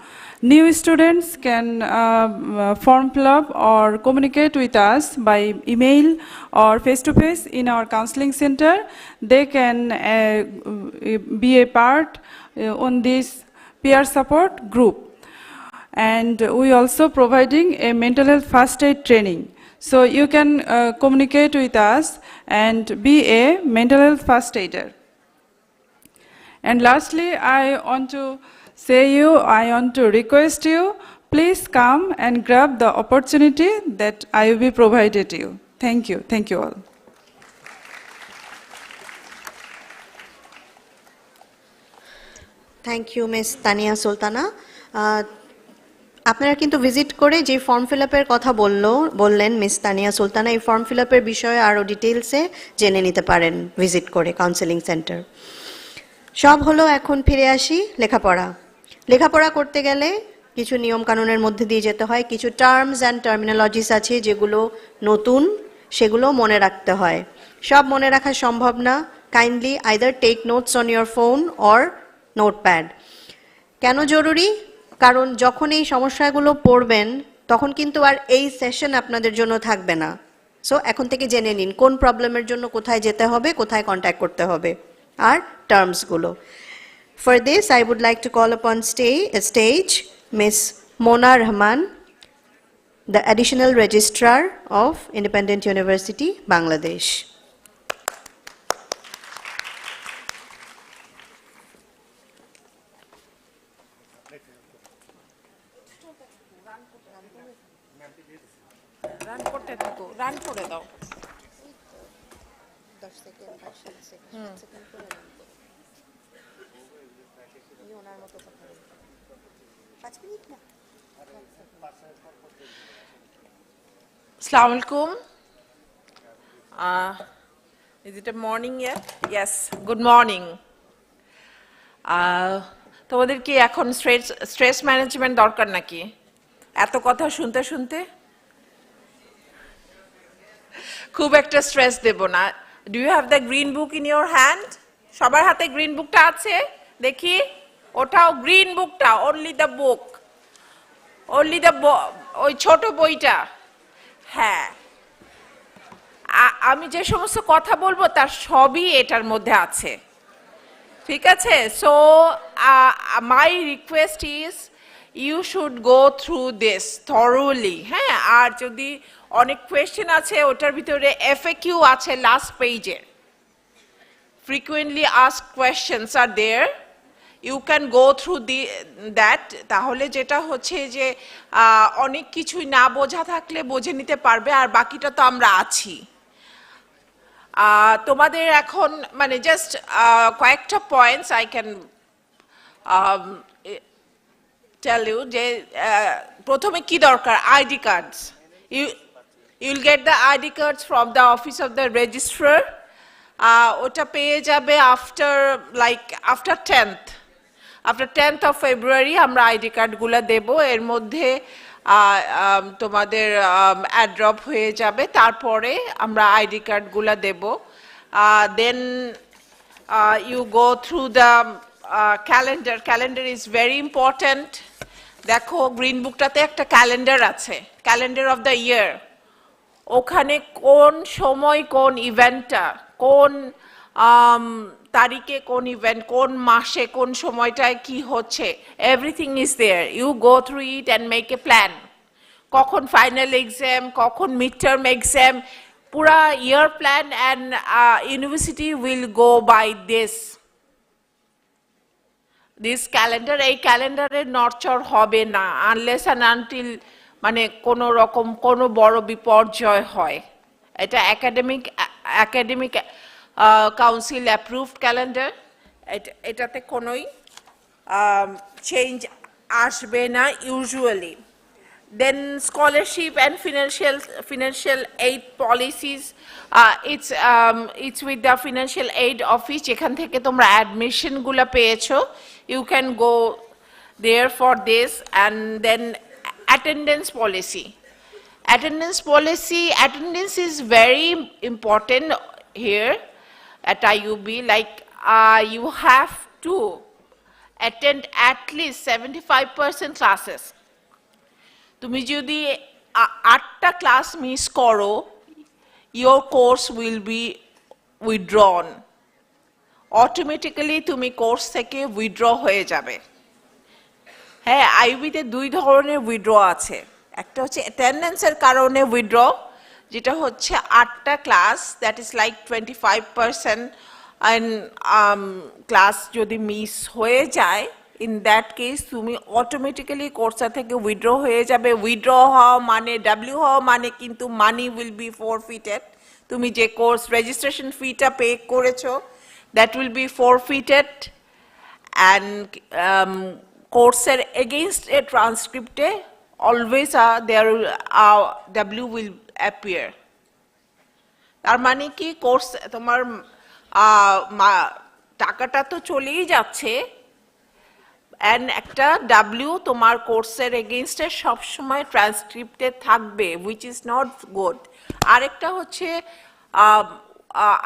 Speaker 10: New students can form fill up or communicate with us by email or face-to-face in our counseling center. They can be a part on this peer support group. And we also providing a mental health first aid training. So you can communicate with us and be a mental health first aider. And lastly, I want to request you, please come and grab the opportunity that I will be provided you. Thank you. Thank you all.
Speaker 1: Thank you, Ms. Tania Sultana. আপনারা কিন্তু visit করে যে form fill আপের কথা বললেন miss Tania Sultana, এই form fill আপের বিষয়ে আরও ডিটেলসে জেনে নিতে পারেন ভিজিট করে কাউন্সেলিং সেন্টার। সব হলো, এখন ফিরে আসি লেখাপড়া করতে গেলে কিছু নিয়ম কানুনের মধ্যে দিয়ে যেতে হয়, কিছু টার্মস অ্যান্ড টার্মিনোলজিস আছে যেগুলো নতুন, সেগুলো মনে রাখতে হয়। সব মনে রাখা সম্ভব না। Kindly either take notes on your phone or notepad. কেন জরুরি? কারণ যখন এই সমস্যাগুলো পড়বেন তখন কিন্তু আর এই সেশন আপনাদের জন্য থাকবে না। সো এখন থেকে জেনে নিন কোন প্রবলেমের জন্য কোথায় যেতে হবে, কোথায় কন্ট্যাক্ট করতে হবে, আর টার্মসগুলো। For this, I would like to call upon stage Ms. Mona Rahman, the Additional Registrar of Independent University, Bangladesh.
Speaker 11: Run করে দাও। Assalamu alaikum. Is it a morning yet? Yes, good morning. তোমাদের কি এখন stress management দরকার নাকি? এত কথা শুনতে শুনতে খুব একটা স্ট্রেস দেব না। Do you have the green book in your hand? সবার হাতে গ্রিন বুকটা আছে? দেখি ওটাও গ্রিন বুকটা, only the book, only the ওই ছোট বইটা। হ্যাঁ, আমি যে সমস্ত কথা বলবো তার সবই এটার মধ্যে আছে, ঠিক আছে? So my request is you should go through this thoroughly. হ্যাঁ, আর যদি অনেক কোয়েশ্চেন আছে ওটার ভিতরে এফএকিউ আছে লাস্ট পেজে, frequently asked questions are there, you can go through that. তাহলে যেটা হচ্ছে যে অনেক কিছুই না বোঝা থাকলে বুঝে নিতে পারবে, আর বাকিটা তো আমরা আছি। তোমাদের এখন মানে জাস্ট কয়েকটা points I can tell you যে প্রথমে কি দরকার ID cards you'll get the ID cards from the office of the registrar ওটা পেয়ে যাবে after 10th of February আমরা আইডি কার্ডগুলো দেব এর মধ্যে তোমাদের অ্যাড্রপ হয়ে যাবে তারপরে আমরা আইডি কার্ডগুলো দেব then you go through the calendar is very important দেখো গ্রিন বুকটাতে একটা ক্যালেন্ডার আছে ক্যালেন্ডার অফ দ্য ইয়ার ওখানে কোন সময় কোন ইভেন্টটা কোন তারিখে কোন ইভেন্ট কোন মাসে কোন সময়টায় কি হচ্ছে everything is there you go through it and make a plan কখন ফাইনাল এক্সাম কখন মিড টার্ম এক্সাম পুরা year plan and university will go by this calendar এই ক্যালেন্ডারের নড়চড় হবে না আনলেস অ্যান্ড আনটিল মানে কোনো রকম কোনো বড় বিপর্যয় হয় এটা একাডেমিক কাউন্সিল অ্যাপ্রুভড ক্যালেন্ডার এটাতে কোনোই চেঞ্জ আসবে না usually then scholarship and financial aid policies it's with the financial aid office যেখান থেকে তোমরা অ্যাডমিশন গুলো পেয়েছো you can go there for this and then attendance is very important here at IUB like you have to attend at least 75% classes তুমি যদি 8টা class miss করো your course will be withdrawn automatically তুমি course থেকে withdraw হয়ে যাবে হ্যাঁ আইবিতে দুই ধরনের উইথড্র আছে একটা হচ্ছে অ্যাটেন্ডেন্সের কারণে উইথড্র যেটা হচ্ছে 8টা class that is like 25% and class যদি মিস হয়ে যায় in that case তুমি অটোমেটিক্যালি কোর্সটা থেকে উইথড্র হয়ে যাবে উইথড্র হওয়া মানে ডাব্লিউ হওয়া মানে কিন্তু মানি উইল বি forfeited তুমি যে কোর্স রেজিস্ট্রেশন ফিটা পে করেছো that will be forfeited and courses against a transcript always there W will appear তার মানে কি কোর্স তোমার টাকাটা তো চলেই যাচ্ছে and একটা W তোমার কোর্সের against এ সব সময় ট্রান্সক্রিপ্টে থাকবে which is not good আরেকটা হচ্ছে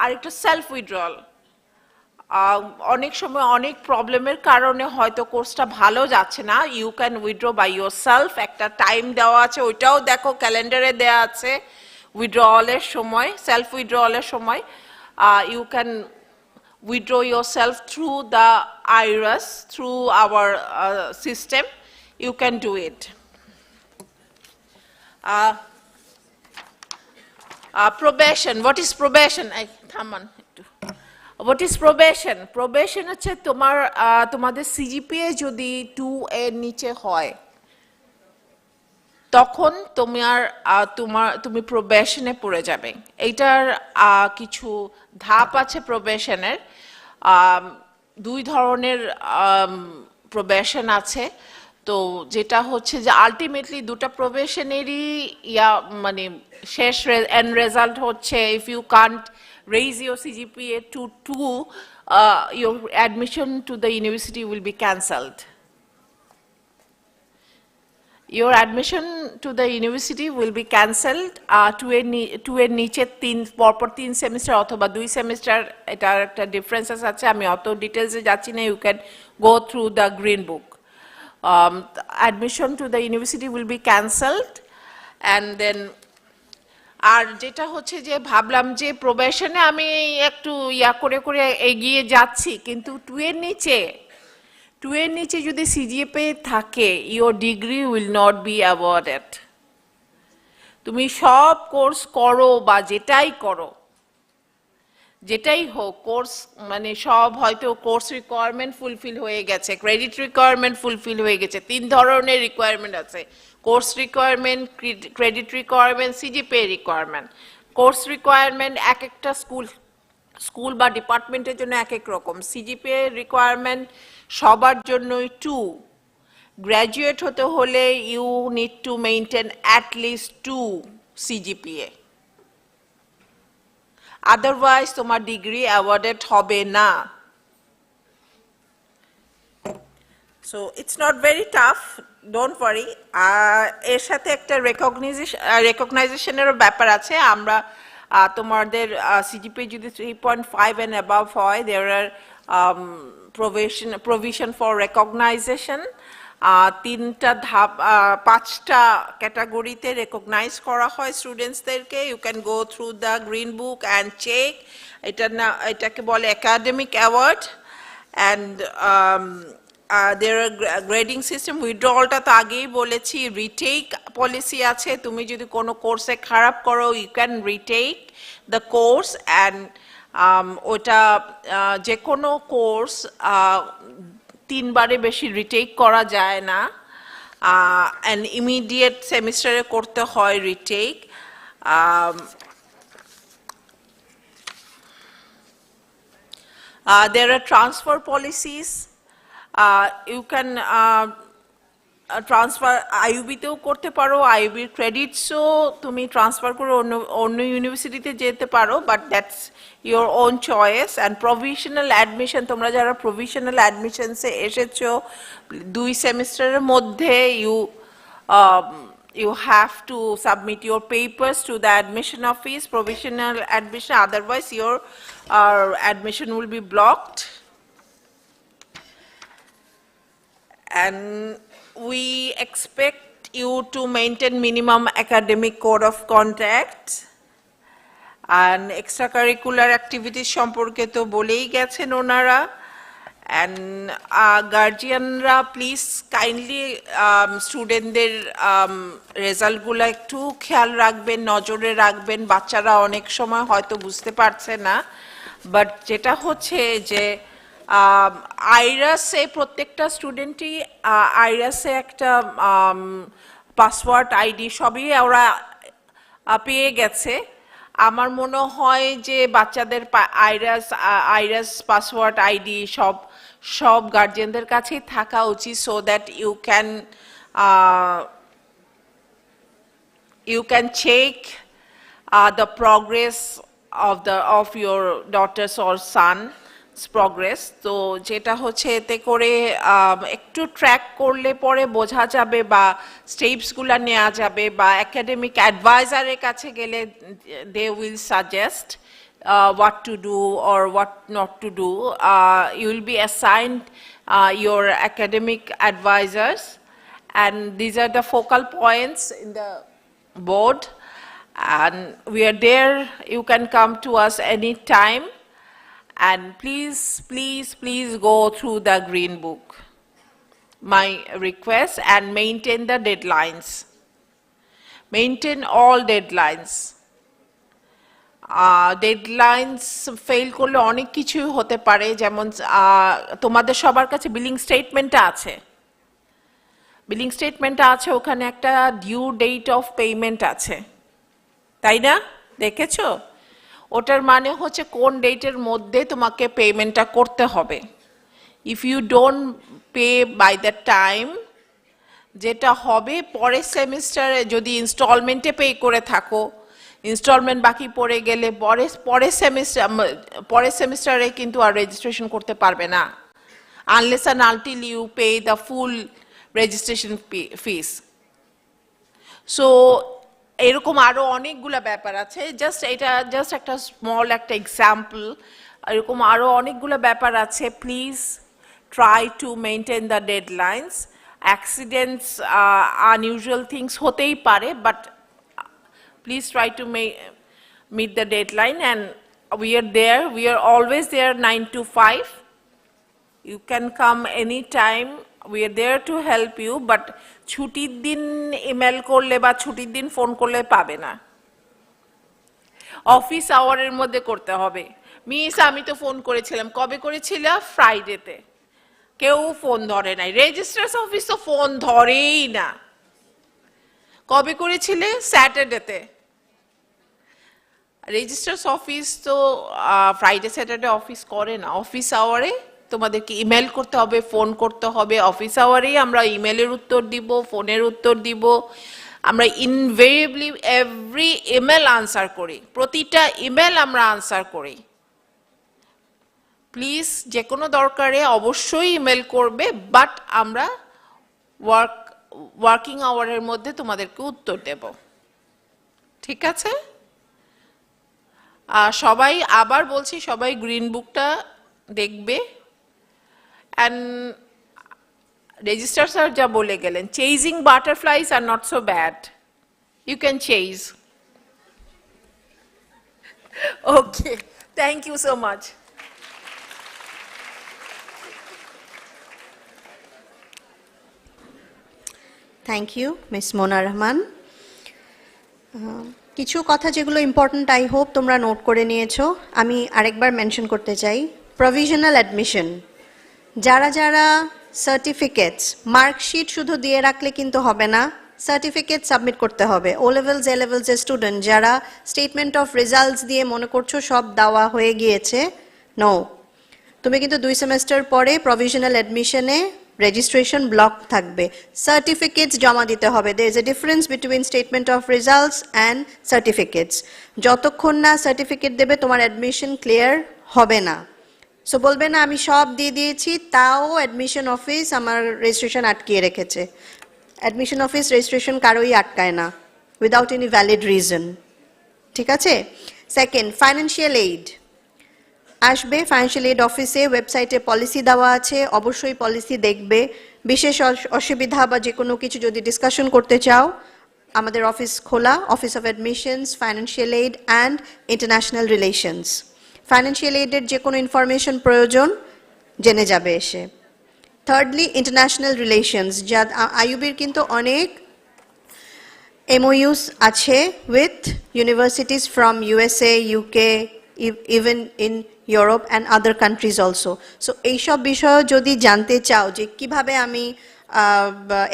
Speaker 11: আরেকটা সেলফ উইথড্রল অনেক সময় অনেক প্রবলেমের কারণে হয়তো কোর্সটা ভালো যাচ্ছে না you can withdraw by yourself একটা টাইম দেওয়া আছে ওইটাও দেখো ক্যালেন্ডারে দেওয়া আছে উইথড্রলের সময় সেলফ উইথড্রলের সময় you can withdraw yourself through the IRAS through our system you can do it probation what is probation what is probation হচ্ছে তোমাদের সিজিপিএ যদি 2 এর নিচে হয় তখন তুমি প্রবেশনে পড়ে যাবে এইটার কিছু ধাপ আছে প্রবেশনের দুই ধরনের প্রবেশন আছে তো যেটা হচ্ছে যে আলটিমেটলি দুটো প্রবেশনেরই মানে শেষ এন্ড রেজাল্ট হচ্ছে if you can't raise your CGPA to 2 your admission to the university will be cancelled your admission to the university will be cancelled to এর নিচে পরপর 3 সেমিস্টার অথবা 2 সেমিস্টার এটার একটা ডিফারেন্সেস আছে আমি অত ডিটেইলসে যাচ্ছি না you can go through the green book admission to the university will be cancelled and then আর যেটা হচ্ছে যে ভাবলাম যে প্রবেশনে আমি একটু করে এগিয়ে যাচ্ছি কিন্তু 2 এর নিচে যদি সিজিপিএ থাকে your degree will not be awarded তুমি সব কোর্স করো বা যেটাই হোক কোর্স মানে সব হয়তো কোর্স রিকোয়ারমেন্ট ফুলফিল হয়ে গেছে ক্রেডিট রিকোয়ারমেন্ট ফুলফিল হয়ে গেছে 3 ধরনের রিকোয়ারমেন্ট আছে course requirement credit requirement CGPA requirement course requirement এক একটা স্কুল বা ডিপার্টমেন্টের জন্য এক এক রকম সিজিপিএ রিকোয়ারমেন্ট সবার জন্যই 2 গ্র্যাজুয়েট হতে হলে you need to maintain at least 2 CGPA otherwise তোমার ডিগ্রি অ্যাওয়ার্ডেড হবে না so it's not very tough don't worry এর সাথে একটা রেকগনাইজেশনেরও ব্যাপার আছে আমরা তোমাদের সিজিপিএ যদি 3.5 and above হয় there are provision for recognition তিনটা ধাপ 5টা ক্যাটাগরিতে রেকগনাইজ করা হয় স্টুডেন্টসদেরকে you can go through the green book and check এটাকে বলে academic award and there are grading system withdrawalটা তো আগেই বলেছি রিটেক পলিসি আছে তুমি যদি কোনো কোর্সে খারাপ করো you can retake the course and ওটা যে কোনো কোর্স 3 বারে বেশি রিটেক করা যায় না অ্যান্ড ইমিডিয়েট সেমিস্টারে করতে হয় retake there are transfer policies you can transfer আইইউবিতেও করতে পারো আইইউবির ক্রেডিটসও তুমি ট্রান্সফার করে অন্য ইউনিভার্সিটিতে যেতে পারো but that's your own choice and provisional admission তোমরা যারা প্রভিশনাল অ্যাডমিশনসে এসেছো 2 সেমিস্টারের মধ্যে you have to submit your papers to the admission office provisional admission otherwise your admission will be blocked and we expect you to maintain minimum academic code of conduct and extracurricular activities সম্পর্কে তো বলেই গেছেন ওনারা and guardianরা please kindly স্টুডেন্টদের রেজাল্টগুলো একটু খেয়াল রাখবেন নজরে রাখবেন বাচ্চারা অনেক সময় হয়তো বুঝতে পারছে না বাট যেটা হচ্ছে যে আইরাসে প্রত্যেকটা স্টুডেন্টই আইরাসে একটা পাসওয়ার্ড আইডি সবই ওরা পেয়ে গেছে আমার মনে হয় যে বাচ্চাদের আইরাস পাসওয়ার্ড আইডি সব গার্জিয়ানদের কাছেই থাকা উচিত so that you can check the progress of your daughter's or son's progress তো যেটা হচ্ছে এতে করে একটু ট্র্যাক করলে পরে বোঝা যাবে বা স্টেপসগুলো নেওয়া যাবে বা একাডেমিক অ্যাডভাইজারের কাছে গেলে they will suggest what to do or what not to do you will be assigned your academic advisors and these are the focal points in the board and we are there you can come to us anytime and please go through the green book my request and maintain the deadlines maintain all deadlines deadlines fail করলে অনেক কিছু হতে পারে যেমন তোমাদের সবার কাছে billing স্টেটমেন্টটা আছে ওখানে একটা ডিউ ডেট অফ পেমেন্ট আছে তাই না দেখেছো ওটার মানে হচ্ছে কোন ডেটের মধ্যে তোমাকে পেমেন্টটা করতে হবে if you don't pay by the time যেটা হবে পরের সেমিস্টারে যদি ইনস্টলমেন্টে পে করে থাকো ইনস্টলমেন্ট বাকি পড়ে গেলে পরের সেমিস্টারে কিন্তু আর রেজিস্ট্রেশন করতে পারবে না unless and until you pay the full registration fees so এরকম আরো অনেকগুলো ব্যাপার আছে এটা জাস্ট একটা স্মল একটা এক্সাম্পল এরকম আরো অনেকগুলো ব্যাপার আছে please try to maintain the deadlines accidents unusual things হতেই পারে but please try to meet the deadline and we are always there 9 to 5 you can come anytime we are there to help you but ছুটির দিন email করলে বা ছুটির দিন phone করলে পাবে না অফিস আওয়ারের মধ্যে করতে হবে মিস আমি তো ফোন করেছিলাম কবে করেছিলাম ফ্রাইডেতে কেউ ফোন ধরে নাই রেজিস্ট্রার্স অফিস তো ফোন ধরেই না কবে করেছিলে স্যাটারডেতে রেজিস্ট্রার্স অফিস তো ফ্রাইডে স্যাটারডে অফিস করে না, অফিস আওয়ারে তোমাদেরকে ইমেল করতে হবে, ফোন করতে হবে। অফিস আওয়ারেই আমরা ইমেলের উত্তর দিব, ফোনের উত্তর দিব। আমরা ইনভেরিয়েবলি এভরি ইমেল আনসার করি, প্রতিটা ইমেল আমরা আনসার করি। প্লিজ যে কোনো দরকারে অবশ্যই ইমেল করবে, বাট আমরা ওয়ার্কিং আওয়ারের মধ্যে তোমাদেরকে উত্তর দেব, ঠিক আছে? সবাই আবার বলছি, সবাই গ্রিন বুকটা দেখবে। অ্যান্ড রেজিস্ট্রার স্যার যা বলে গেলেন, chasing butterflies are not so bad, you can chase. Okay, thank you so much.
Speaker 1: Thank you miss Mona Rahman. কিছু কথা যেগুলো ইম্পর্ট্যান্ট আই হোপ তোমরা নোট করে নিয়েছো, আমি আরেকবার মেনশন করতে চাই। প্রভিশনাল অ্যাডমিশন, যারা যারা সার্টিফিকেটস, মার্কশিট শুধু দিয়ে রাখলে কিন্তু হবে না, সার্টিফিকেট সাবমিট করতে হবে। ও লেভেলস এ লেভেলসের স্টুডেন্ট যারা স্টেটমেন্ট অফ রেজাল্টস দিয়ে মনে করছো সব দেওয়া হয়ে গিয়েছে, নো, তুমি কিন্তু 2 সেমেস্টার পরে প্রভিশনাল অ্যাডমিশনে রেজিস্ট্রেশন ব্লক থাকবে, সার্টিফিকেটস জমা দিতে হবে। There is a difference between statement of results and certificates. যতক্ষণ না সার্টিফিকেট দেবে তোমার অ্যাডমিশন ক্লিয়ার হবে না। সো বলবে না আমি সব দিয়ে দিয়েছি তাও অ্যাডমিশন অফিস আমার রেজিস্ট্রেশন আটকিয়ে রেখেছে। অ্যাডমিশন অফিস রেজিস্ট্রেশন কারোই আটকায় না উইদাউট এনি ভ্যালিড রিজন, ঠিক আছে? সেকেন্ড, ফাইন্যান্সিয়াল এইড আসবে। ফাইন্যান্সিয়াল এইড অফিসে ওয়েবসাইটে পলিসি দেওয়া আছে, অবশ্যই পলিসি দেখবে। বিশেষ অসুবিধা বা যে কোনো কিছু যদি ডিসকাশন করতে চাও, আমাদের অফিস খোলা, office of admissions, financial aid and international relations. Financial এইডের যে কোনো ইনফরমেশন প্রয়োজন জেনে যাবে এসে। থার্ডলি, ইন্টারন্যাশনাল রিলেশনস, যা আইইউবির কিন্তু অনেক MOUs আছে with universities from USA, UK, even in Europe and other countries also. So এইসব বিষয় যদি জানতে চাও যে কিভাবে আমি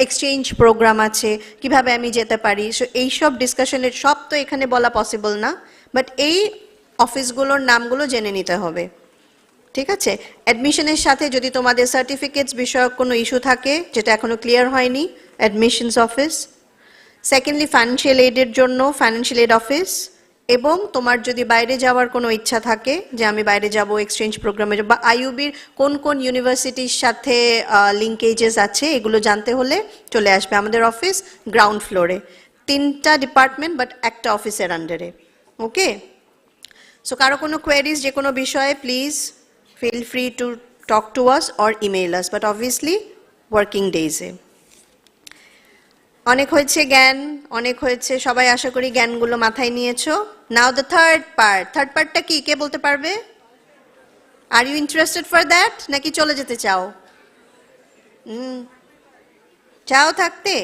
Speaker 1: এক্সচেঞ্জ প্রোগ্রাম আছে, কিভাবে আমি যেতে পারি, সো এইসব ডিসকাশনের সব তো এখানে বলা পসিবল না, বাট এই অফিসগুলোর নামগুলো জেনে নিতে হবে, ঠিক আছে? অ্যাডমিশনের সাথে যদি তোমাদের সার্টিফিকেটস বিষয়ক কোনো ইস্যু থাকে যেটা এখনো ক্লিয়ার হয়নি, অ্যাডমিশনস অফিস। সেকেন্ডলি, ফাইন্যান্সিয়াল এইডের জন্য ফাইন্যান্সিয়াল এইড অফিস। এবং তোমার যদি বাইরে যাওয়ার কোনো ইচ্ছা থাকে যে আমি বাইরে যাব, এক্সচেঞ্জ প্রোগ্রামে যাব, বা আইইউবির কোন কোন ইউনিভার্সিটির সাথে লিঙ্কেজেস আছে, এগুলো জানতে হলে চলে আসবে আমাদের অফিস গ্রাউন্ড ফ্লোরে। 3টা ডিপার্টমেন্ট বাট একটা অফিসের আন্ডারে, ওকে? সো কারো কোনো কোয়েরিজ যে কোনো বিষয়ে please feel free to talk to us or email us, but obviously working ডেজে। অনেক হয়েছে জ্ঞান, অনেক হয়েছে, সবাই আশা করি জ্ঞানগুলো মাথায় নিয়েছো। Now the third part. Third পার্টটা কি, কে বলতে পারবে? Are you interested for that, নাকি চলে যেতে চাও? চাও থাকতে?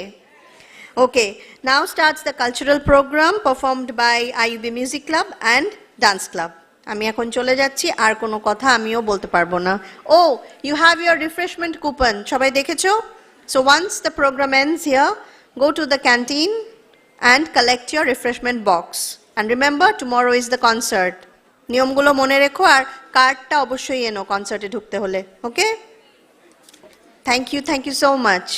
Speaker 1: Okay, now starts the cultural programme performed by IUB music club and dance club. আমি এখন চলে যাচ্ছি, আর কোনো কথা আমিও বলতে পারবো না। ও, you have your refreshment coupon, সবাই দেখেছো? So once the programme ends here, go to the canteen and collect your refreshment box. And remember, tomorrow is the concert. নিয়মগুলো মনে রেখো, আর কার্ডটা অবশ্যই এনো কনসার্টে ঢুকতে হলে, okay? Thank you so much.